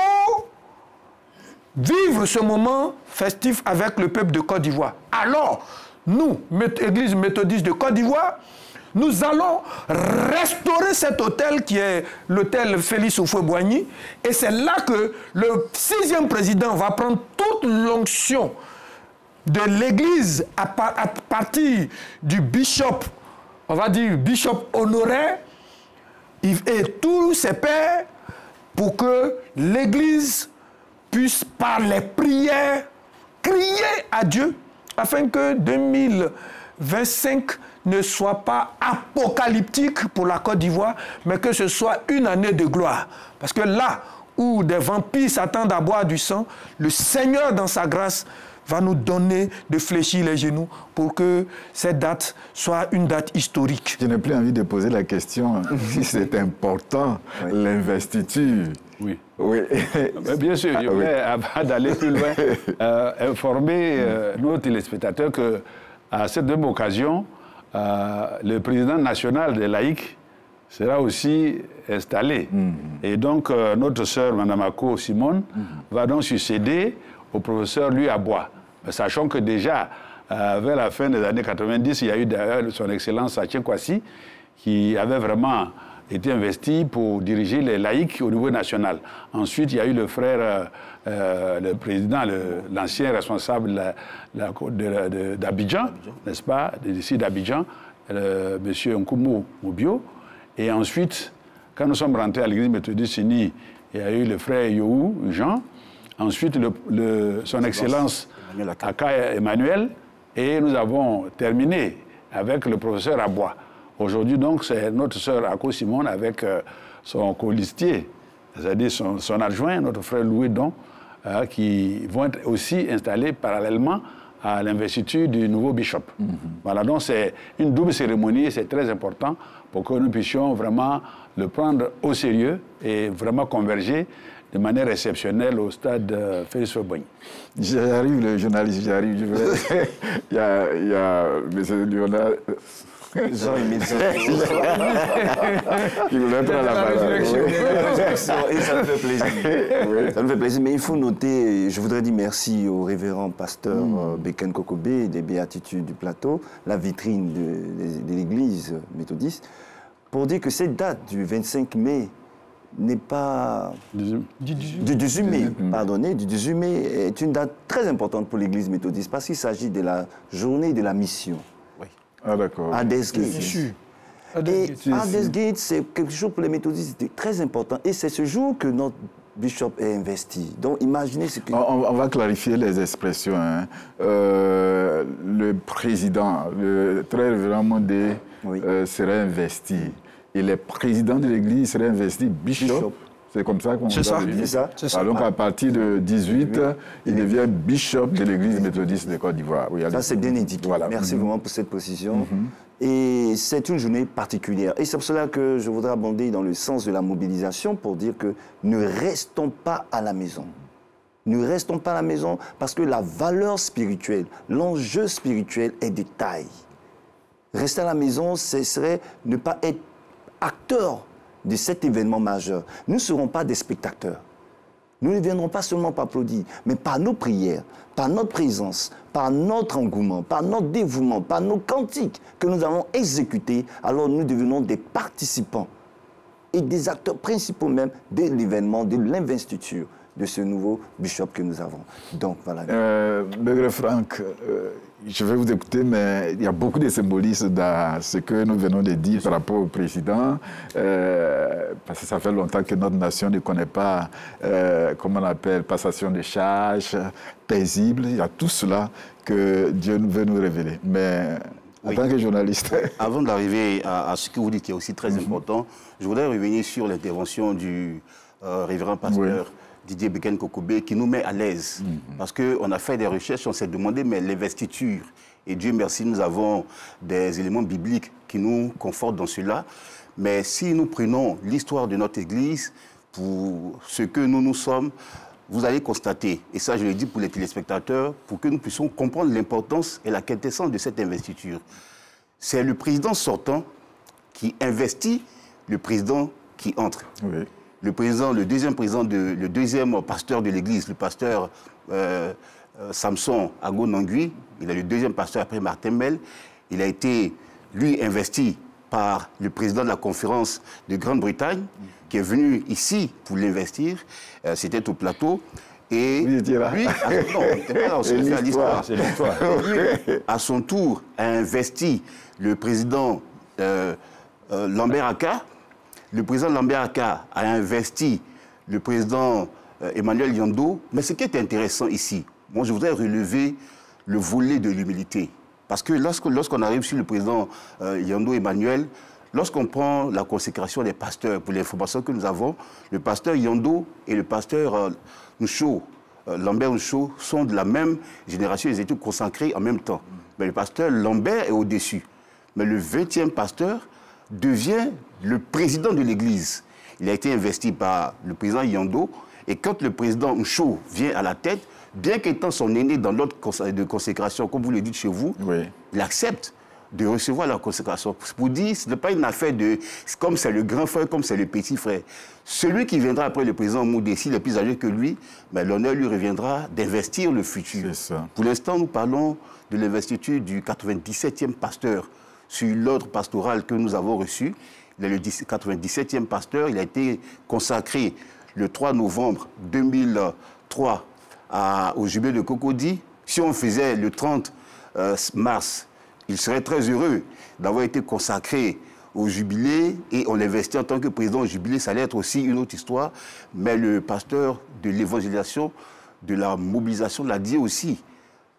vivre ce moment festif avec le peuple de Côte d'Ivoire. Alors, nous, Église méthodiste de Côte d'Ivoire, nous allons restaurer cet hôtel qui est l'hôtel Félix Houphouët-Boigny. Et c'est là que le 6e président va prendre toute l'onction de l'Église à partir du bishop, on va dire bishop honoraire, et tous ses pairs, pour que l'Église puisse, par les prières, crier à Dieu, afin que 2025 ne soit pas apocalyptique pour la Côte d'Ivoire, mais que ce soit une année de gloire. Parce que là où des vampires s'attendent à boire du sang, le Seigneur, dans sa grâce, va nous donner de fléchir les genoux pour que cette date soit une date historique. Je n'ai plus envie de poser la question si c'est important, l'investiture. Oui. Oui. Bien sûr, je voulais, avant d'aller plus loin, informer nos téléspectateurs qu'à cette même occasion, le président national des laïcs sera aussi installé. Et donc, notre sœur, Mme Ako Simone, va donc succéder au professeur Louis Abois. Sachant que déjà, vers la fin des années 90, il y a eu d'ailleurs son Excellence Satien Kwasi qui avait vraiment été investi pour diriger les laïcs au niveau national. Ensuite, il y a eu le frère, le président, l'ancien responsable d'Abidjan, n'est-ce pas, d'ici d'Abidjan, M. Nkoumou Moubio. Et ensuite, quand nous sommes rentrés à l'église méthodiste unie, il y a eu le frère Yohou Jean. Ensuite, son Excellence Aka Emmanuel. Et nous avons terminé avec le professeur Abois. Aujourd'hui, donc, c'est notre sœur Ako Simone avec son colistier, c'est-à-dire son adjoint, notre frère Louis Don, qui vont être aussi installés parallèlement à l'investiture du nouveau bishop. Voilà, donc c'est une double cérémonie et c'est très important pour que nous puissions vraiment le prendre au sérieux et vraiment converger de manière exceptionnelle au stade Félix Houphouët-Boigny. J'arrive, le journaliste, j'arrive. Il y a M. Léonard. Jean-Émile qui voulait prendre la parole. Et ça me fait plaisir. Oui. Ça me fait plaisir. Mais il faut noter, je voudrais dire merci au révérend pasteur Beken Kokobé des Béatitudes du Plateau, la vitrine de l'église méthodiste, pour dire que cette date du 25 mai n'est pas... Du 18 mai, pardonnez, du 18 mai est une date très importante pour l'église méthodiste parce qu'il s'agit de la journée de la mission. Ah d'accord. Hadesgate. Et Hadesgate, c'est quelque chose pour les méthodistes très important. Et c'est ce jour que notre bishop est investi. Donc imaginez ce que... On va clarifier les expressions. Hein. Le président, le très révérend Mondé, serait investi. Et les présidents de l'église seraient investis bishop. C'est comme ça qu'on va dire. C'est ça. Donc à partir de 18, il devient bishop de l'église méthodiste de Côte d'Ivoire. Oui, ça c'est bien indiqué. Voilà. Merci vraiment pour cette précision. Et c'est une journée particulière. Et c'est pour cela que je voudrais abonder dans le sens de la mobilisation pour dire que ne restons pas à la maison. Ne restons pas à la maison parce que la valeur spirituelle, l'enjeu spirituel est de taille. Rester à la maison, ce serait ne pas être acteur de cet événement majeur. Nous ne serons pas des spectateurs. Nous ne viendrons pas seulement pour applaudir, mais par nos prières, par notre présence, par notre engouement, par notre dévouement, par nos cantiques que nous allons exécuter, alors nous devenons des participants et des acteurs principaux même de l'événement, de l'investiture de ce nouveau bishop que nous avons. Donc voilà. Maigre Franck, je vais vous écouter, mais il y a beaucoup de symbolisme dans ce que nous venons de dire par rapport au président, parce que ça fait longtemps que notre nation ne connaît pas, comment on appelle, passation de charges, paisible. Il y a tout cela que Dieu veut nous révéler. Mais en tant que journaliste... Avant d'arriver à ce que vous dites qui est aussi très important, je voudrais revenir sur l'intervention du révérend pasteur Didier Beken Kokobé qui nous met à l'aise. Parce qu'on a fait des recherches, on s'est demandé, mais l'investiture, et Dieu merci, nous avons des éléments bibliques qui nous confortent dans cela. Mais si nous prenons l'histoire de notre Église, pour ce que nous sommes, vous allez constater, et ça je le dis pour les téléspectateurs, pour que nous puissions comprendre l'importance et la quintessence de cette investiture. C'est le président sortant qui investit le président qui entre. Oui. Le deuxième pasteur de l'église, le pasteur Samson Ago Nangui, il est le deuxième pasteur après Martin Mel. Il a été, lui, investi par le président de la conférence de Grande-Bretagne, qui est venu ici pour l'investir. C'était au plateau. Et oui, lui, c'est l'histoire. Lui, à son tour, a investi le président Lambert Aka. Le président Lambert Aka a investi le président Emmanuel Yando. Mais ce qui est intéressant ici, moi je voudrais relever le volet de l'humilité. Parce que lorsqu'on arrive sur le président Yando Emmanuel, lorsqu'on prend la consécration des pasteurs, pour l'information que nous avons, le pasteur Yando et le pasteur Ncho, Lambert Ncho, sont de la même génération, ils étaient consacrés en même temps. Mais le pasteur Lambert est au-dessus. Mais le 20e pasteur devient le président de l'Église. Il a été investi par le président Yando, et quand le président Ncho vient à la tête, bien qu'étant son aîné dans l'ordre de consécration, comme vous le dites chez vous, oui, il accepte de recevoir la consécration. Pour dire, ce n'est pas une affaire de... comme c'est le grand frère, comme c'est le petit frère. Celui qui viendra après le président Moudé, s'il est plus âgé que lui, ben, l'honneur lui reviendra d'investir le futur. Pour l'instant, nous parlons de l'investiture du 97e pasteur sur l'ordre pastoral que nous avons reçu. Il est le 97e pasteur. Il a été consacré le 3 novembre 2003 au jubilé de Cocody. Si on faisait le 30 mars, il serait très heureux d'avoir été consacré au jubilé et on l'investit en tant que président au jubilé. Ça allait être aussi une autre histoire. Mais le pasteur de l'évangélisation, de la mobilisation, l'a dit aussi.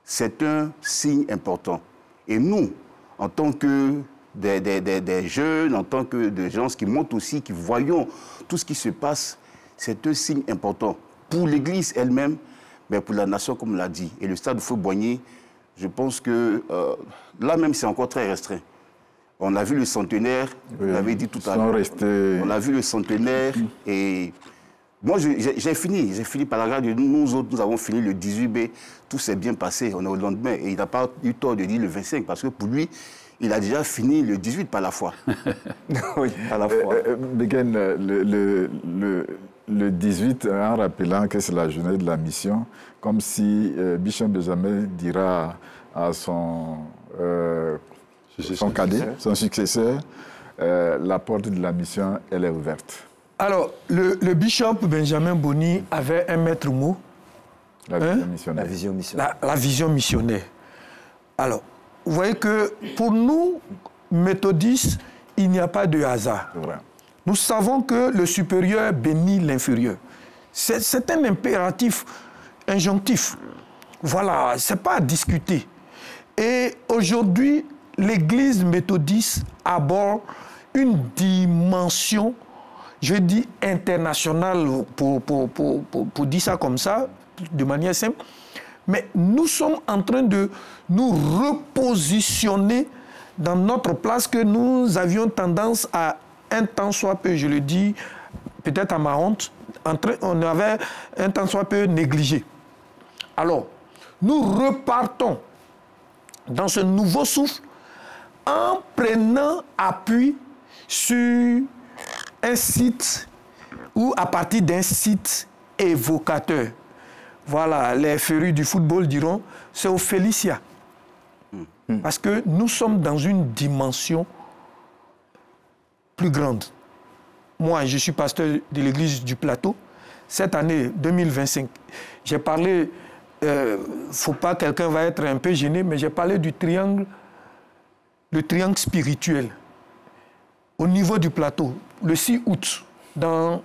C'est un signe important. Et nous, en tant que des jeunes, en tant que des gens qui montent aussi, qui voyons tout ce qui se passe, c'est un signe important pour l'Église elle-même, mais pour la nation, comme on l'a dit. Et le stade Feu-Boigny, je pense que là même, c'est encore très restreint. On a vu le centenaire, vous l'avez dit tout à l'heure. On a vu le centenaire et moi, j'ai fini par la grâce de nous autres, nous avons fini le 18 tout s'est bien passé, on est au lendemain. Et il n'a pas eu tort de dire le 25, parce que pour lui, il a déjà fini le 18 par la foi. Oui, par la foi. Begin, le 18, en rappelant que c'est la journée de la mission, comme si Bishop Benjamin dira à son cadet, son successeur, la porte de la mission, elle est ouverte. Alors, le bishop Benjamin Boni avait un maître mot. La vision missionnaire. La vision missionnaire. La vision missionnaire. Alors, vous voyez que pour nous, méthodistes, il n'y a pas de hasard. Nous savons que le supérieur bénit l'inférieur. C'est un impératif injonctif. Voilà, ce n'est pas à discuter. Et aujourd'hui, l'Église méthodiste aborde une dimension, je dis internationale, pour dire ça comme ça, de manière simple. Mais nous sommes en train de nous repositionner dans notre place que nous avions tendance à, un temps soit peu, je le dis, peut-être à ma honte, on avait un temps soit peu négligé. Alors, nous repartons dans ce nouveau souffle en prenant appui sur un site ou à partir d'un site évocateur. Voilà, les férus du football diront, c'est au Félicia. Parce que nous sommes dans une dimension plus grande. Moi, je suis pasteur de l'église du Plateau. Cette année, 2025, j'ai parlé, faut pas, quelqu'un va être un peu gêné, mais j'ai parlé du triangle, le triangle spirituel. Au niveau du Plateau, le 6 août, dans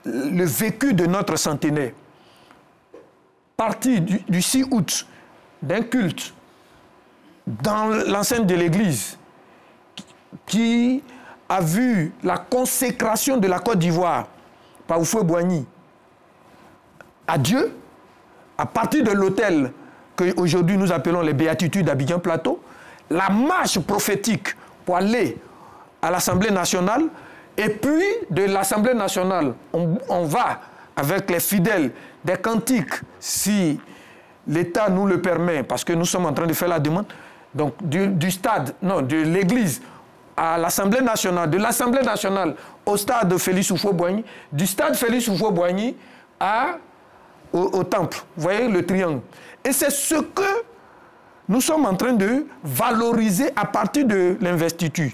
le vécu de notre centenaire, partie du 6 août d'un culte dans l'enceinte de l'église qui a vu la consécration de la Côte d'Ivoire par Houphouët-Boigny à Dieu, à partir de l'autel qu'aujourd'hui nous appelons les béatitudes d'Abidjan Plateau, la marche prophétique pour aller à l'Assemblée nationale, et puis de l'Assemblée nationale, on va avec les fidèles des cantiques, si l'État nous le permet, parce que nous sommes en train de faire la demande, donc du stade, non, de l'église à l'Assemblée nationale, de l'Assemblée nationale au stade Félix Houphouët-Boigny, du stade Félix Houphouët-Boigny au temple. Vous voyez le triangle. Et c'est ce que nous sommes en train de valoriser à partir de l'investiture.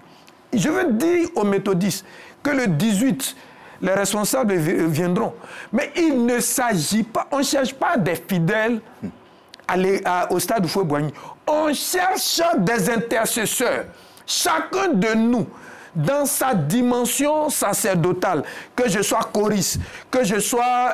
je veux dire aux méthodistes que le 18, les responsables viendront. Mais il ne s'agit pas, on ne cherche pas des fidèles au stade Houphouët-Boigny. On cherche des intercesseurs. Chacun de nous, dans sa dimension sacerdotale, que je sois choriste, que je sois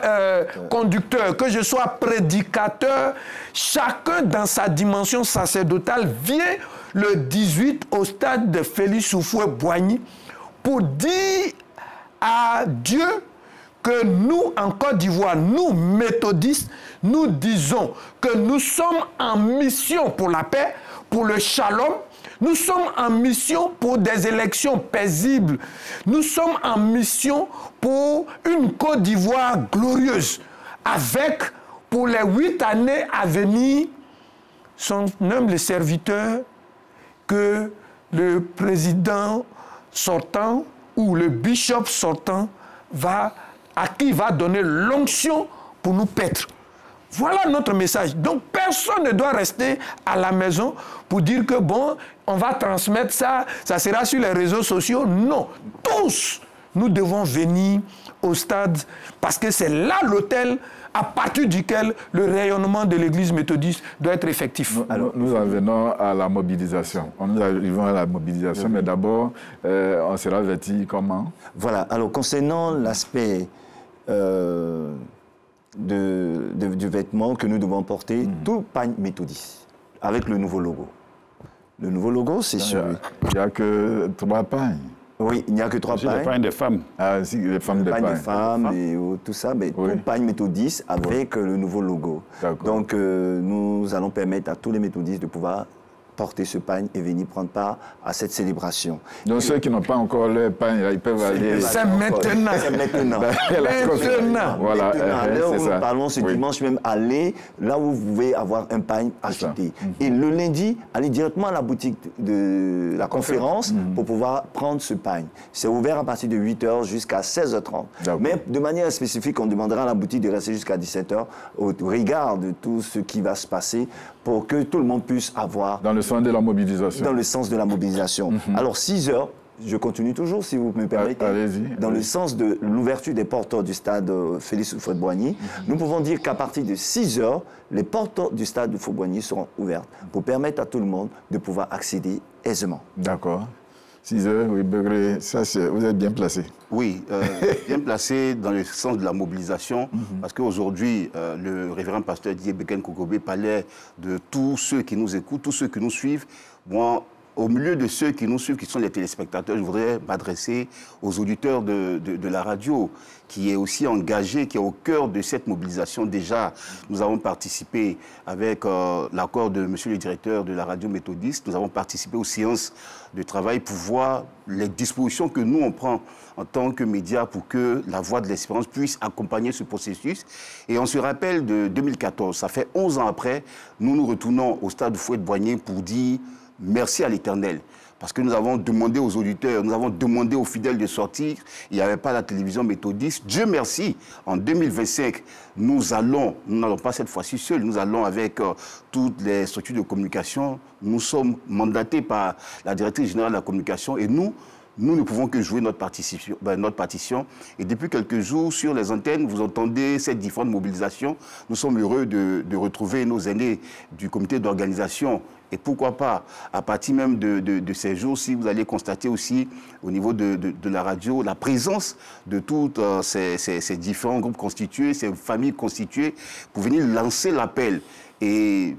conducteur, que je sois prédicateur, chacun dans sa dimension sacerdotale vient le 18 au stade de Félix Houphouët-Boigny pour dire à Dieu que nous, en Côte d'Ivoire, nous, méthodistes, nous disons que nous sommes en mission pour la paix, pour le shalom. Nous sommes en mission pour des élections paisibles. Nous sommes en mission pour une Côte d'Ivoire glorieuse, avec, pour les 8 années à venir, son humble serviteur que le président sortant ou le bishop sortant à qui va donner l'onction pour nous paître. Voilà notre message. Donc, personne ne doit rester à la maison pour dire que, bon, on va transmettre ça, ça sera sur les réseaux sociaux. Non. Tous, nous devons venir au stade parce que c'est là l'autel à partir duquel le rayonnement de l'Église méthodiste doit être effectif. Nous en venons à la mobilisation. Nous arrivons à la mobilisation, mais d'abord, on sera vêtis comment? Voilà. Alors, concernant l'aspect du vêtement que nous devons porter, tout pagne méthodiste, avec le nouveau logo. Le nouveau logo, c'est celui. Il n'y a que 3 pagnes. Oui, il n'y a que 3 pagnes. Les pagnes des femmes. Ah, si, les femmes des pagnes. Des femmes et tout ça, mais tout pagne méthodiste avec le nouveau logo. Donc, nous allons permettre à tous les méthodistes de pouvoir porter ce pagne et venir prendre part à cette célébration. Donc ceux qui n'ont pas encore leur pagne, ils peuvent aller... C'est maintenant. C'est maintenant. Maintenant. Voilà, à l'heure où nous parlons ce dimanche même, allez là où vous pouvez avoir un pagne acheté. Et le lundi, allez directement à la boutique de la conférence pour pouvoir prendre ce pagne. C'est ouvert à partir de 8h jusqu'à 16h30. Mais de manière spécifique, on demandera à la boutique de rester jusqu'à 17h au regard de tout ce qui va se passer pour que tout le monde puisse avoir... Dans le sens de la mobilisation. Dans le sens de la mobilisation. Alors, 6h, je continue toujours, si vous me permettez. Allez-y. Dans le sens de l'ouverture des porteurs du stade Félix Houphouët-Boigny, nous pouvons dire qu'à partir de 6h, les porteurs du stade Houphouët-Boigny seront ouvertes pour permettre à tout le monde de pouvoir accéder aisément. D'accord. 6h, oui, Begré, ça, vous êtes bien placé. Oui, bien placé dans le sens de la mobilisation, parce qu'aujourd'hui, le révérend pasteur Didier Beken Kokobé parlait de tous ceux qui nous écoutent, tous ceux qui nous suivent. Moi, au milieu de ceux qui nous suivent, qui sont les téléspectateurs, je voudrais m'adresser aux auditeurs de la radio, qui est aussi engagé, qui est au cœur de cette mobilisation. Déjà, nous avons participé avec l'accord de monsieur le directeur de la radio méthodiste, nous avons participé aux séances de travail pour voir les dispositions que nous, on prend en tant que médias pour que la Voix de l'Espérance puisse accompagner ce processus. Et on se rappelle de 2014, ça fait 11 ans après, nous nous retournons au stade Houphouët-Boigny pour dire merci à l'Éternel. Parce que nous avons demandé aux auditeurs, nous avons demandé aux fidèles de sortir. Il n'y avait pas la télévision méthodiste. Dieu merci, en 2025, nous n'allons pas cette fois-ci seuls, nous allons avec toutes les structures de communication. Nous sommes mandatés par la directrice générale de la communication et nous ne pouvons que jouer notre partition. Et depuis quelques jours, sur les antennes, vous entendez cette différente mobilisation. Nous sommes heureux de retrouver nos aînés du comité d'organisation. Et pourquoi pas, à partir même de ces jours-ci, vous allez constater aussi au niveau de la radio la présence de toutes ces différents groupes constitués, ces familles constituées, pour venir lancer l'appel. Et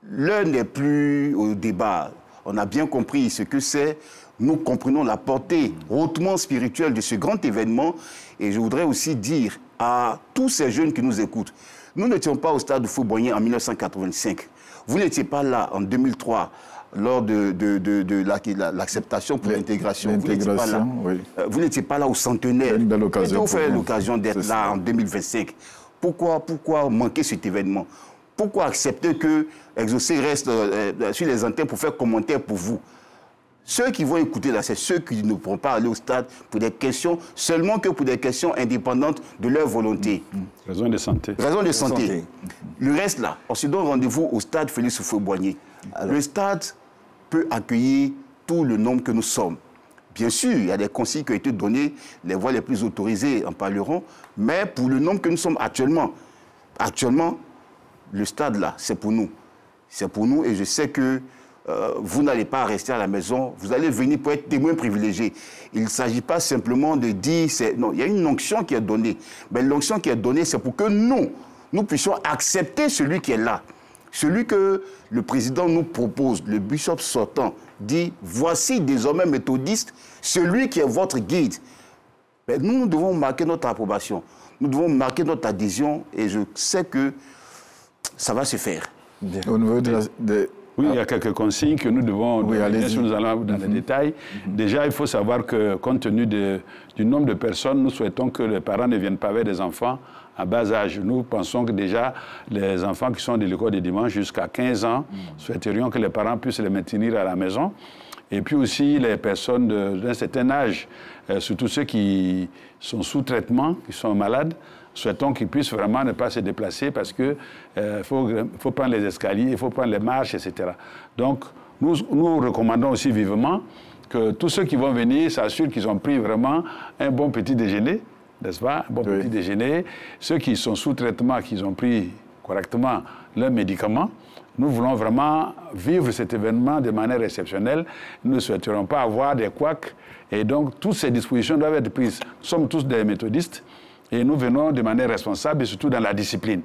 l'heure n'est plus au débat. On a bien compris ce que c'est. Nous comprenons la portée hautement spirituelle de ce grand événement. Et je voudrais aussi dire à tous ces jeunes qui nous écoutent, nous n'étions pas au stade Houphouët-Boigny en 1985. Vous n'étiez pas là en 2003 lors de l'acceptation pour l'intégration. Vous n'étiez pas là au centenaire. Une belle occasion. Vous avez l'occasion d'être là en 2025. Pourquoi manquer cet événement? Pourquoi accepter que Exaucé reste sur les antennes pour faire commentaire pour vous? Ceux qui vont écouter là, c'est ceux qui ne pourront pas aller au stade pour des questions, seulement que pour des questions indépendantes de leur volonté. Raison de santé. Raison de santé. Le reste là, on se donne rendez-vous au stade Félix Houphouët-Boigny. Le stade peut accueillir tout le nombre que nous sommes. Bien sûr, il y a des consignes qui ont été données, les voies les plus autorisées en parleront, mais pour le nombre que nous sommes actuellement, le stade là, c'est pour nous. C'est pour nous et je sais que vous n'allez pas rester à la maison, vous allez venir pour être témoin privilégié. Il ne s'agit pas simplement de dire, non, il y a une onction qui est donnée. Mais l'onction qui est donnée, c'est pour que nous puissions accepter celui qui est là. Celui que le président nous propose, le bishop sortant, dit, voici désormais méthodiste, celui qui est votre guide. Mais nous devons marquer notre approbation, nous devons marquer notre adhésion et je sais que ça va se faire. Bien. Au niveau Oui, il y a quelques consignes que nous devons... Oui, bien sûr, nous allons dans les détails. Déjà, il faut savoir que, compte tenu du nombre de personnes, nous souhaitons que les parents ne viennent pas avec des enfants à bas âge. Nous pensons que déjà, les enfants qui sont de l'école de dimanche jusqu'à 15 ans, souhaiterions que les parents puissent les maintenir à la maison. Et puis aussi, les personnes d'un certain âge, surtout ceux qui sont sous traitement, qui sont malades, souhaitons qu'ils puissent vraiment ne pas se déplacer parce qu'il faut prendre les escaliers, il faut prendre les marches, etc. Donc, nous recommandons aussi vivement que tous ceux qui vont venir s'assurent qu'ils ont pris vraiment un bon petit déjeuner, n'est-ce pas? Un bon petit déjeuner. Ceux qui sont sous traitement, qu'ils ont pris correctement leurs médicaments. Nous voulons vraiment vivre cet événement de manière exceptionnelle. Nous ne souhaiterons pas avoir des couacs. Et donc, toutes ces dispositions doivent être prises. Nous sommes tous des méthodistes. Et nous venons de manière responsable et surtout dans la discipline.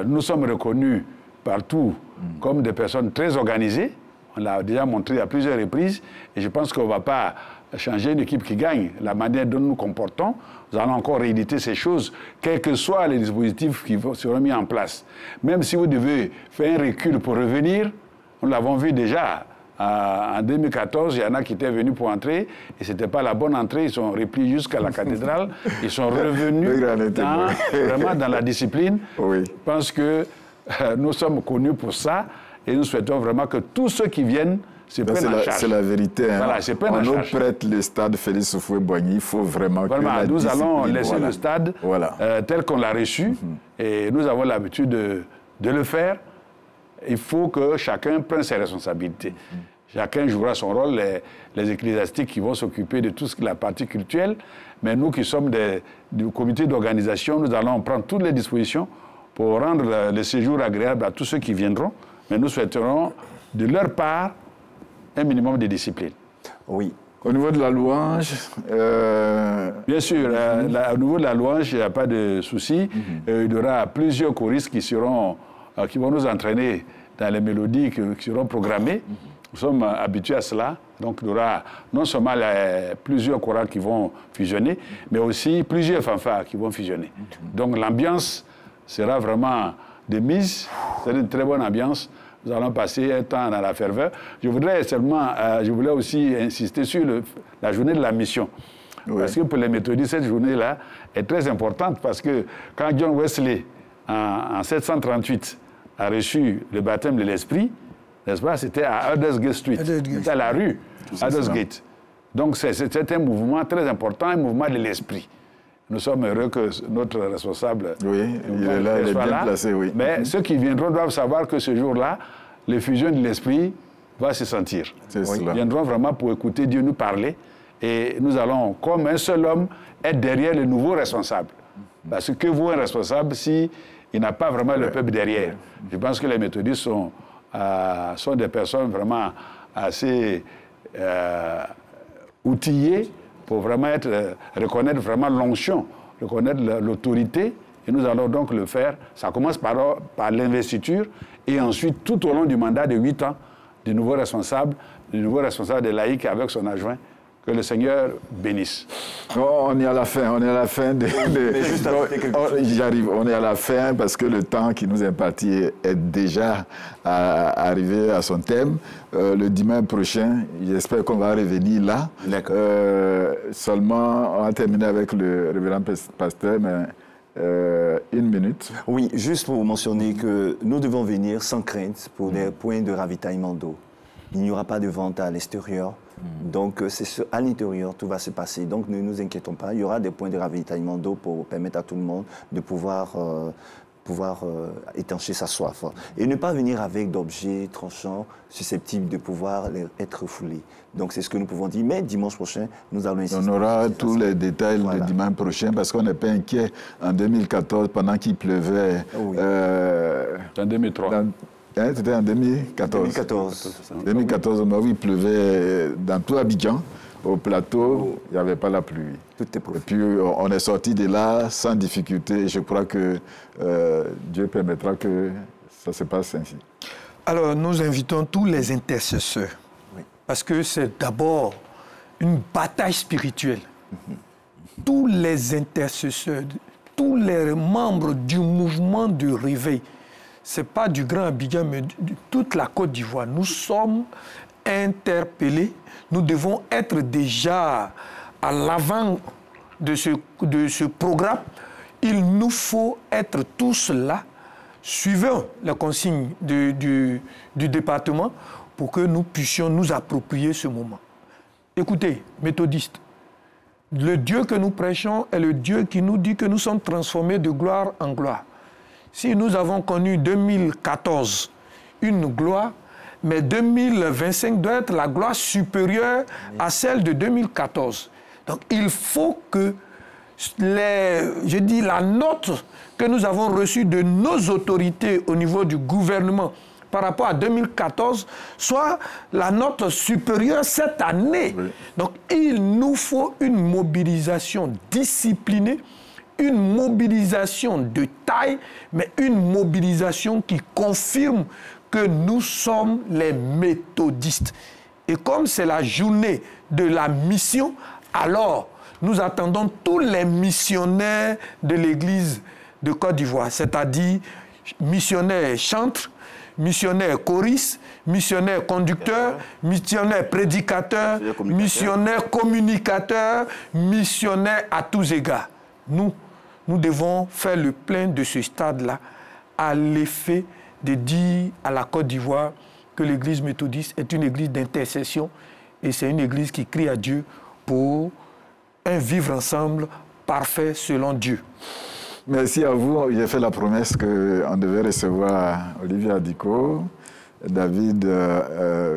Nous sommes reconnus partout comme des personnes très organisées. On l'a déjà montré à plusieurs reprises. Et je pense qu'on ne va pas changer une équipe qui gagne. La manière dont nous nous comportons, nous allons encore rééditer ces choses, quels que soient les dispositifs qui seront mis en place. Même si vous devez faire un recul pour revenir, nous l'avons vu déjà. En 2014, il y en a qui étaient venus pour entrer et ce n'était pas la bonne entrée. Ils sont repliés jusqu'à la cathédrale. Ils sont revenus vraiment dans la discipline. Oui. Je pense que nous sommes connus pour ça et nous souhaitons vraiment que tous ceux qui viennent se prennent en charge. C'est la vérité. Hein. Voilà, on nous prête le stade Félix Houphouët-Boigny. Il faut vraiment que la nous discipline... allons laisser le stade tel qu'on l'a reçu et nous avons l'habitude de le faire. Il faut que chacun prenne ses responsabilités. Chacun jouera son rôle, les ecclésiastiques qui vont s'occuper de tout ce qui est la partie culturelle, mais nous qui sommes du comité d'organisation, nous allons prendre toutes les dispositions pour rendre le séjour agréable à tous ceux qui viendront, mais nous souhaiterons de leur part un minimum de discipline. Oui. Au niveau de la louange... Bien sûr, au niveau de la louange, il n'y a pas de souci. Il y aura plusieurs choristes qui vont nous entraîner dans les mélodies qui seront programmées. Nous sommes habitués à cela. Donc, il y aura non seulement plusieurs chorales qui vont fusionner, mais aussi plusieurs fanfares qui vont fusionner. Donc, l'ambiance sera vraiment de mise. C'est une très bonne ambiance. Nous allons passer un temps dans la ferveur. Je voulais aussi insister sur la journée de la mission. Oui. Parce que pour les méthodistes, cette journée-là est très importante parce que quand John Wesley, en 1738, a reçu le baptême de l'Esprit, n'est-ce pas? C'était à Aldersgate Street, c'était à la rue Aldersgate. Donc c'est un mouvement très important, un mouvement de l'Esprit. Nous sommes heureux que notre responsable il est bien placé, oui. Mais ceux qui viendront doivent savoir que ce jour-là, l'effusion de l'Esprit va se sentir. Ils viendront vraiment pour écouter Dieu nous parler et nous allons, comme un seul homme, être derrière le nouveau responsable. Parce que vous, un responsable, si il n'a pas vraiment le peuple derrière. Je pense que les méthodistes sont des personnes vraiment assez outillées pour vraiment reconnaître vraiment l'onction, reconnaître l'autorité. Et nous allons donc le faire. Ça commence par l'investiture et ensuite, tout au long du mandat de 8 ans, du nouveau responsable des laïcs avec son adjoint. Que le Seigneur bénisse. On est à la fin, j'arrive, on est à la fin parce que le temps qui nous est imparti est déjà arrivé à son thème. Le dimanche prochain, j'espère qu'on va revenir là. Seulement, on va terminer avec le révérend pasteur, mais 1 minute. Oui, juste pour mentionner que nous devons venir sans crainte pour des points de ravitaillement d'eau. Il n'y aura pas de vente à l'extérieur. Donc, c'est à l'intérieur, tout va se passer. Donc, ne nous inquiétons pas. Il y aura des points de ravitaillement d'eau pour permettre à tout le monde de pouvoir pouvoir étancher sa soif. Et ne pas venir avec d'objets tranchants susceptibles de pouvoir être refoulés. Donc c'est ce que nous pouvons dire. Mais dimanche prochain, nous allons insister. On aura tous les détails le dimanche prochain parce qu'on n'est pas inquiet. En 2014, pendant qu'il pleuvait... Oui. En 2003. C'était en 2014. 2014, il pleuvait dans tout Abidjan. Au plateau, il n'y avait pas la pluie. Tout est Et puis, on est sorti de là sans difficulté. Et je crois que Dieu permettra que ça se passe ainsi. Alors, nous invitons tous les intercesseurs. Oui. Parce que c'est d'abord une bataille spirituelle. Tous les intercesseurs, tous les membres du mouvement de réveil, ce n'est pas du Grand Abidjan, mais de toute la Côte d'Ivoire. Nous sommes interpellés. Nous devons être déjà à l'avant de ce programme. Il nous faut être tous là, suivant les consignes du département pour que nous puissions nous approprier ce moment. Écoutez, méthodistes, le Dieu que nous prêchons est le Dieu qui nous dit que nous sommes transformés de gloire en gloire. Si nous avons connu 2014 une gloire, mais 2025 doit être la gloire supérieure à celle de 2014. Donc il faut que la note que nous avons reçue de nos autorités au niveau du gouvernement par rapport à 2014 soit la note supérieure cette année. Oui. Donc il nous faut une mobilisation disciplinée, une mobilisation de taille, mais une mobilisation qui confirme que nous sommes les méthodistes. Et comme c'est la journée de la mission, alors nous attendons tous les missionnaires de l'Église de Côte d'Ivoire, c'est-à-dire missionnaires chantres, missionnaires choristes, missionnaires conducteurs, missionnaires prédicateurs, missionnaires communicateurs, missionnaires à tous égards. Nous devons faire le plein de ce stade-là à l'effet de dire à la Côte d'Ivoire que l'Église méthodiste est une église d'intercession et c'est une église qui crie à Dieu pour un vivre ensemble parfait selon Dieu. Merci à vous. J'ai fait la promesse qu'on devait recevoir Olivier Adiko, David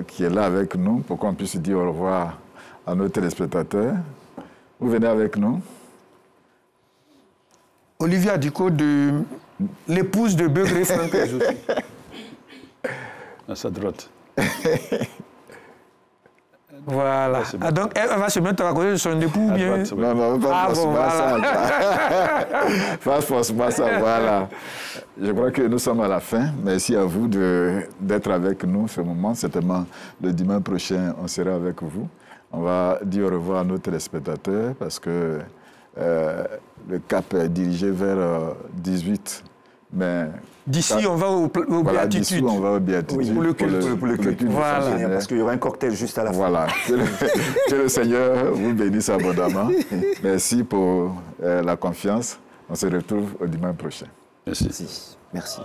qui est là avec nous pour qu'on puisse dire au revoir à nos téléspectateurs. Vous venez avec nous. Olivier Adiko de l'épouse de Begré Franck Ezouti. À sa droite. Voilà. Ah, donc elle va se mettre à côté de son époux bien. Non, pas forcément ça. Pas forcément ça, voilà. Je crois que nous sommes à la fin. Merci à vous d'être avec nous ce moment. Certainement, le dimanche prochain, on sera avec vous. On va dire au revoir à nos téléspectateurs parce que le cap est dirigé vers 18. Mais d'ici, on va au voilà, d'ici, on va au Béatitude. Oui, pour le culte. Voilà. Parce qu'il y aura un cocktail juste à la fin. Voilà. Que le Seigneur vous bénisse abondamment. Merci pour la confiance. On se retrouve au dimanche prochain. Merci. Merci.